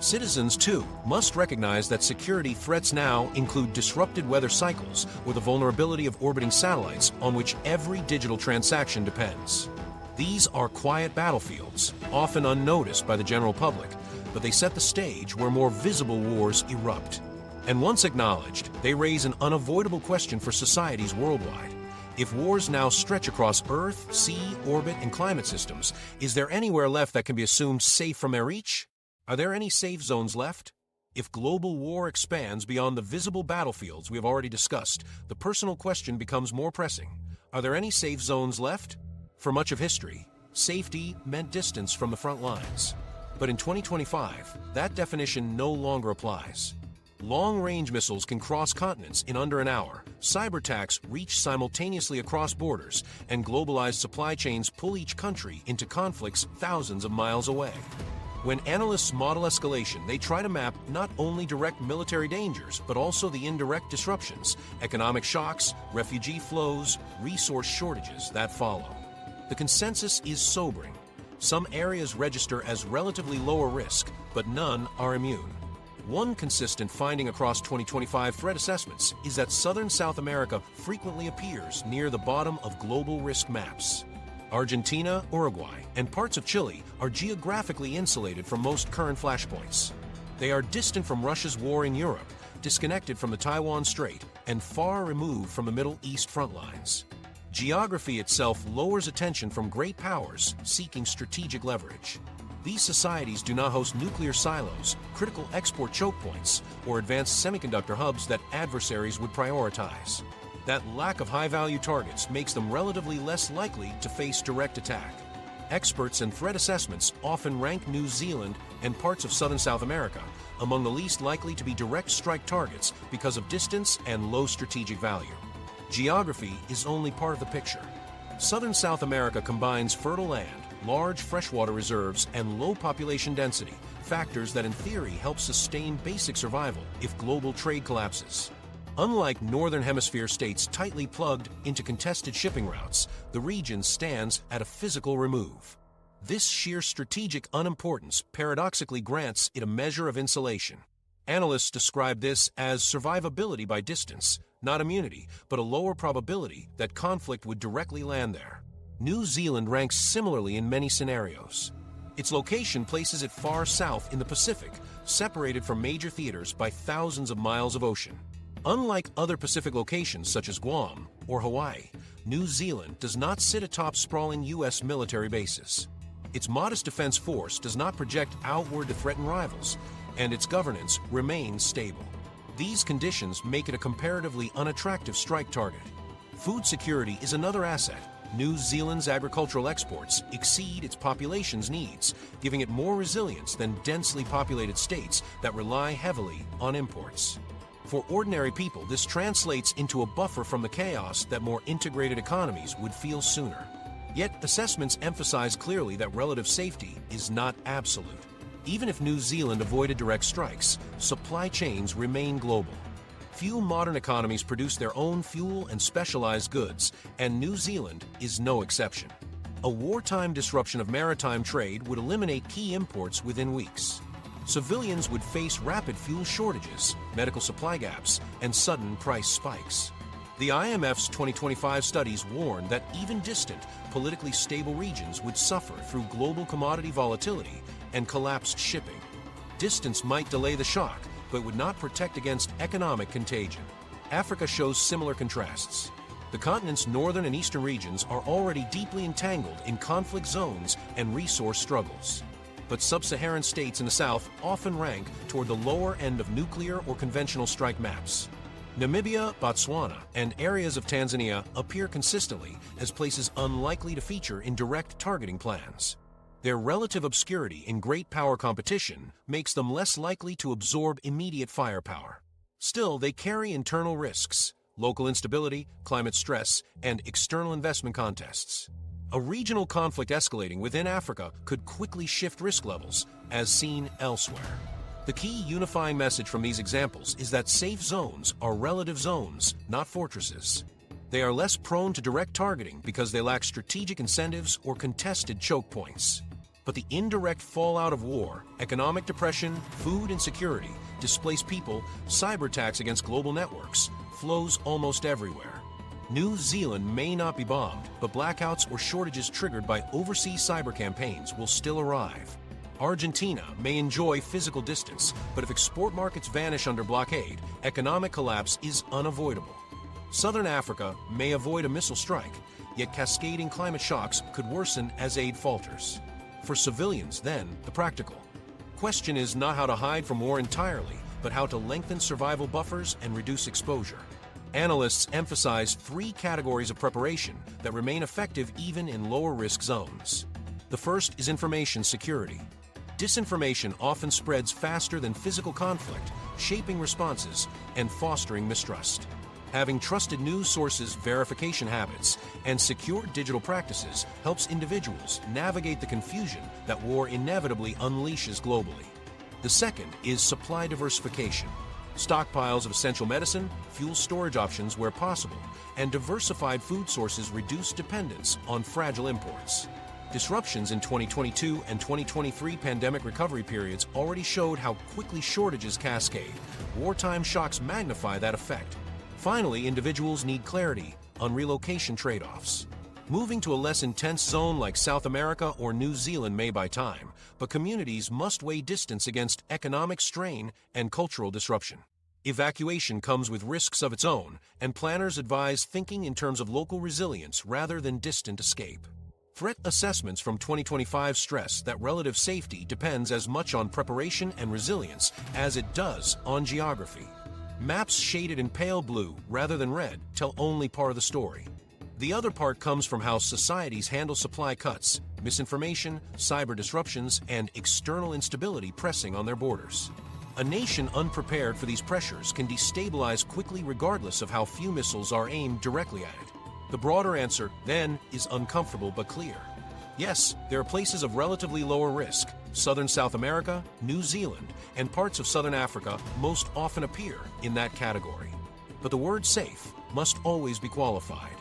S1: Citizens, too, must recognize that security threats now include disrupted weather cycles or the vulnerability of orbiting satellites on which every digital transaction depends. These are quiet battlefields, often unnoticed by the general public, but they set the stage where more visible wars erupt. And once acknowledged, they raise an unavoidable question for societies worldwide. If wars now stretch across Earth, sea, orbit, and climate systems, is there anywhere left that can be assumed safe from their reach? Are there any safe zones left? If global war expands beyond the visible battlefields we have already discussed, the personal question becomes more pressing. Are there any safe zones left? For much of history, safety meant distance from the front lines. But in 2025, that definition no longer applies. Long-range missiles can cross continents in under an hour, cyber attacks reach simultaneously across borders, and globalized supply chains pull each country into conflicts thousands of miles away. When analysts model escalation, they try to map not only direct military dangers, but also the indirect disruptions, economic shocks, refugee flows, resource shortages that follow. The consensus is sobering. Some areas register as relatively lower risk, but none are immune. One consistent finding across 2025 threat assessments is that southern South America frequently appears near the bottom of global risk maps. Argentina, Uruguay, and parts of Chile are geographically insulated from most current flashpoints. They are distant from Russia's war in Europe, disconnected from the Taiwan Strait, and far removed from the Middle East front lines. Geography itself lowers attention from great powers seeking strategic leverage. These societies do not host nuclear silos, critical export choke points, or advanced semiconductor hubs that adversaries would prioritize. That lack of high-value targets makes them relatively less likely to face direct attack. Experts and threat assessments often rank New Zealand and parts of southern South America among the least likely to be direct strike targets because of distance and low strategic value. Geography is only part of the picture. Southern South America combines fertile land, large freshwater reserves, and low population density, factors that in theory help sustain basic survival if global trade collapses. Unlike Northern Hemisphere states tightly plugged into contested shipping routes, the region stands at a physical remove. This sheer strategic unimportance paradoxically grants it a measure of insulation. Analysts describe this as survivability by distance, not immunity, but a lower probability that conflict would directly land there. New Zealand ranks similarly in many scenarios. Its location places it far south in the Pacific, separated from major theaters by thousands of miles of ocean. Unlike other Pacific locations such as Guam or Hawaii, New Zealand does not sit atop sprawling U.S. military bases. Its modest defense force does not project outward to threaten rivals, and its governance remains stable. These conditions make it a comparatively unattractive strike target. Food security is another asset. New Zealand's agricultural exports exceed its population's needs, giving it more resilience than densely populated states that rely heavily on imports. For ordinary people, this translates into a buffer from the chaos that more integrated economies would feel sooner. Yet, assessments emphasize clearly that relative safety is not absolute. Even if New Zealand avoided direct strikes, supply chains remain global. Few modern economies produce their own fuel and specialized goods, and New Zealand is no exception. A wartime disruption of maritime trade would eliminate key imports within weeks. Civilians would face rapid fuel shortages, medical supply gaps, and sudden price spikes. The IMF's 2025 studies warn that even distant, politically stable regions would suffer through global commodity volatility and collapsed shipping. Distance might delay the shock, but would not protect against economic contagion. Africa shows similar contrasts. The continent's northern and eastern regions are already deeply entangled in conflict zones and resource struggles. But sub-Saharan states in the south often rank toward the lower end of nuclear or conventional strike maps. Namibia, Botswana, and areas of Tanzania appear consistently as places unlikely to feature in direct targeting plans. Their relative obscurity in great power competition makes them less likely to absorb immediate firepower. Still, they carry internal risks: local instability, climate stress, and external investment contests. A regional conflict escalating within Africa could quickly shift risk levels, as seen elsewhere. The key unifying message from these examples is that safe zones are relative zones, not fortresses. They are less prone to direct targeting because they lack strategic incentives or contested choke points. But the indirect fallout of war, economic depression, food insecurity, displaced people, cyber attacks against global networks, flows almost everywhere. New Zealand may not be bombed, but blackouts or shortages triggered by overseas cyber campaigns will still arrive. Argentina may enjoy physical distance, but if export markets vanish under blockade, economic collapse is unavoidable. Southern Africa may avoid a missile strike, yet cascading climate shocks could worsen as aid falters. For civilians, then, the practical question is not how to hide from war entirely, but how to lengthen survival buffers and reduce exposure. Analysts emphasize three categories of preparation that remain effective even in lower-risk zones. The first is information security. Disinformation often spreads faster than physical conflict, shaping responses and fostering mistrust. Having trusted news sources, verification habits, and secure digital practices helps individuals navigate the confusion that war inevitably unleashes globally. The second is supply diversification. Stockpiles of essential medicine, fuel storage options where possible, and diversified food sources reduce dependence on fragile imports. Disruptions in 2022 and 2023 pandemic recovery periods already showed how quickly shortages cascade. Wartime shocks magnify that effect. Finally, individuals need clarity on relocation trade-offs. Moving to a less intense zone like South America or New Zealand may buy time, but communities must weigh distance against economic strain and cultural disruption. Evacuation comes with risks of its own, and planners advise thinking in terms of local resilience rather than distant escape. Threat assessments from 2025 stress that relative safety depends as much on preparation and resilience as it does on geography. Maps shaded in pale blue rather than red tell only part of the story. The other part comes from how societies handle supply cuts, misinformation, cyber disruptions, and external instability pressing on their borders. A nation unprepared for these pressures can destabilize quickly regardless of how few missiles are aimed directly at it. The broader answer, then, is uncomfortable but clear. Yes, there are places of relatively lower risk. Southern South America, New Zealand, and parts of Southern Africa most often appear in that category. But the word safe must always be qualified.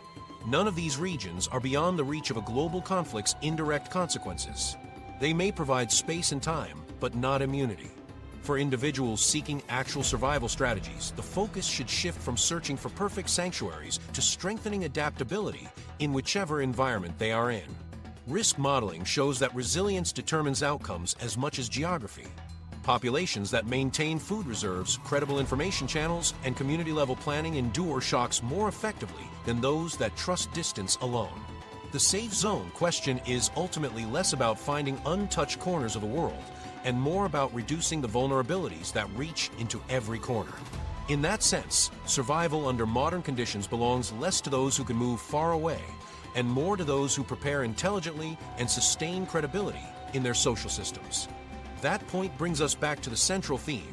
S1: None of these regions are beyond the reach of a global conflict's indirect consequences. They may provide space and time, but not immunity. For individuals seeking actual survival strategies, the focus should shift from searching for perfect sanctuaries to strengthening adaptability in whichever environment they are in. Risk modeling shows that resilience determines outcomes as much as geography. Populations that maintain food reserves, credible information channels, and community-level planning endure shocks more effectively than those that trust distance alone. The safe zone question is ultimately less about finding untouched corners of the world and more about reducing the vulnerabilities that reach into every corner. In that sense, survival under modern conditions belongs less to those who can move far away and more to those who prepare intelligently and sustain credibility in their social systems. That point brings us back to the central theme.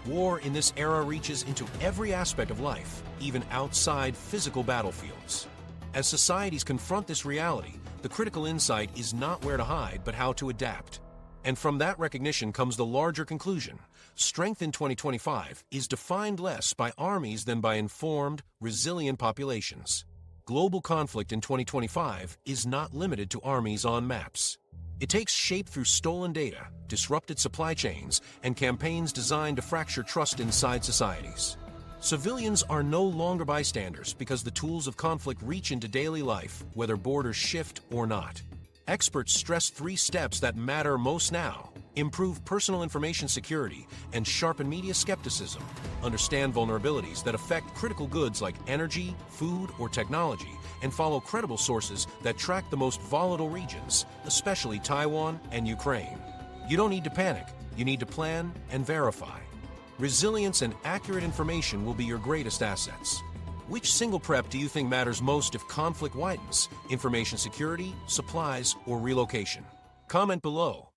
S1: War in this era reaches into every aspect of life, even outside physical battlefields. As societies confront this reality, the critical insight is not where to hide, but how to adapt. And from that recognition comes the larger conclusion. Strength in 2025 is defined less by armies than by informed, resilient populations. Global conflict in 2025 is not limited to armies on maps. It takes shape through stolen data, disrupted supply chains, and campaigns designed to fracture trust inside societies. Civilians are no longer bystanders because the tools of conflict reach into daily life, whether borders shift or not. Experts stress 3 steps that matter most now: improve personal information security and sharpen media skepticism, understand vulnerabilities that affect critical goods like energy, food, or technology, and follow credible sources that track the most volatile regions, especially Taiwan and Ukraine. You don't need to panic, you need to plan and verify. Resilience and accurate information will be your greatest assets. Which single prep do you think matters most if conflict widens? Information security, supplies, or relocation? Comment below.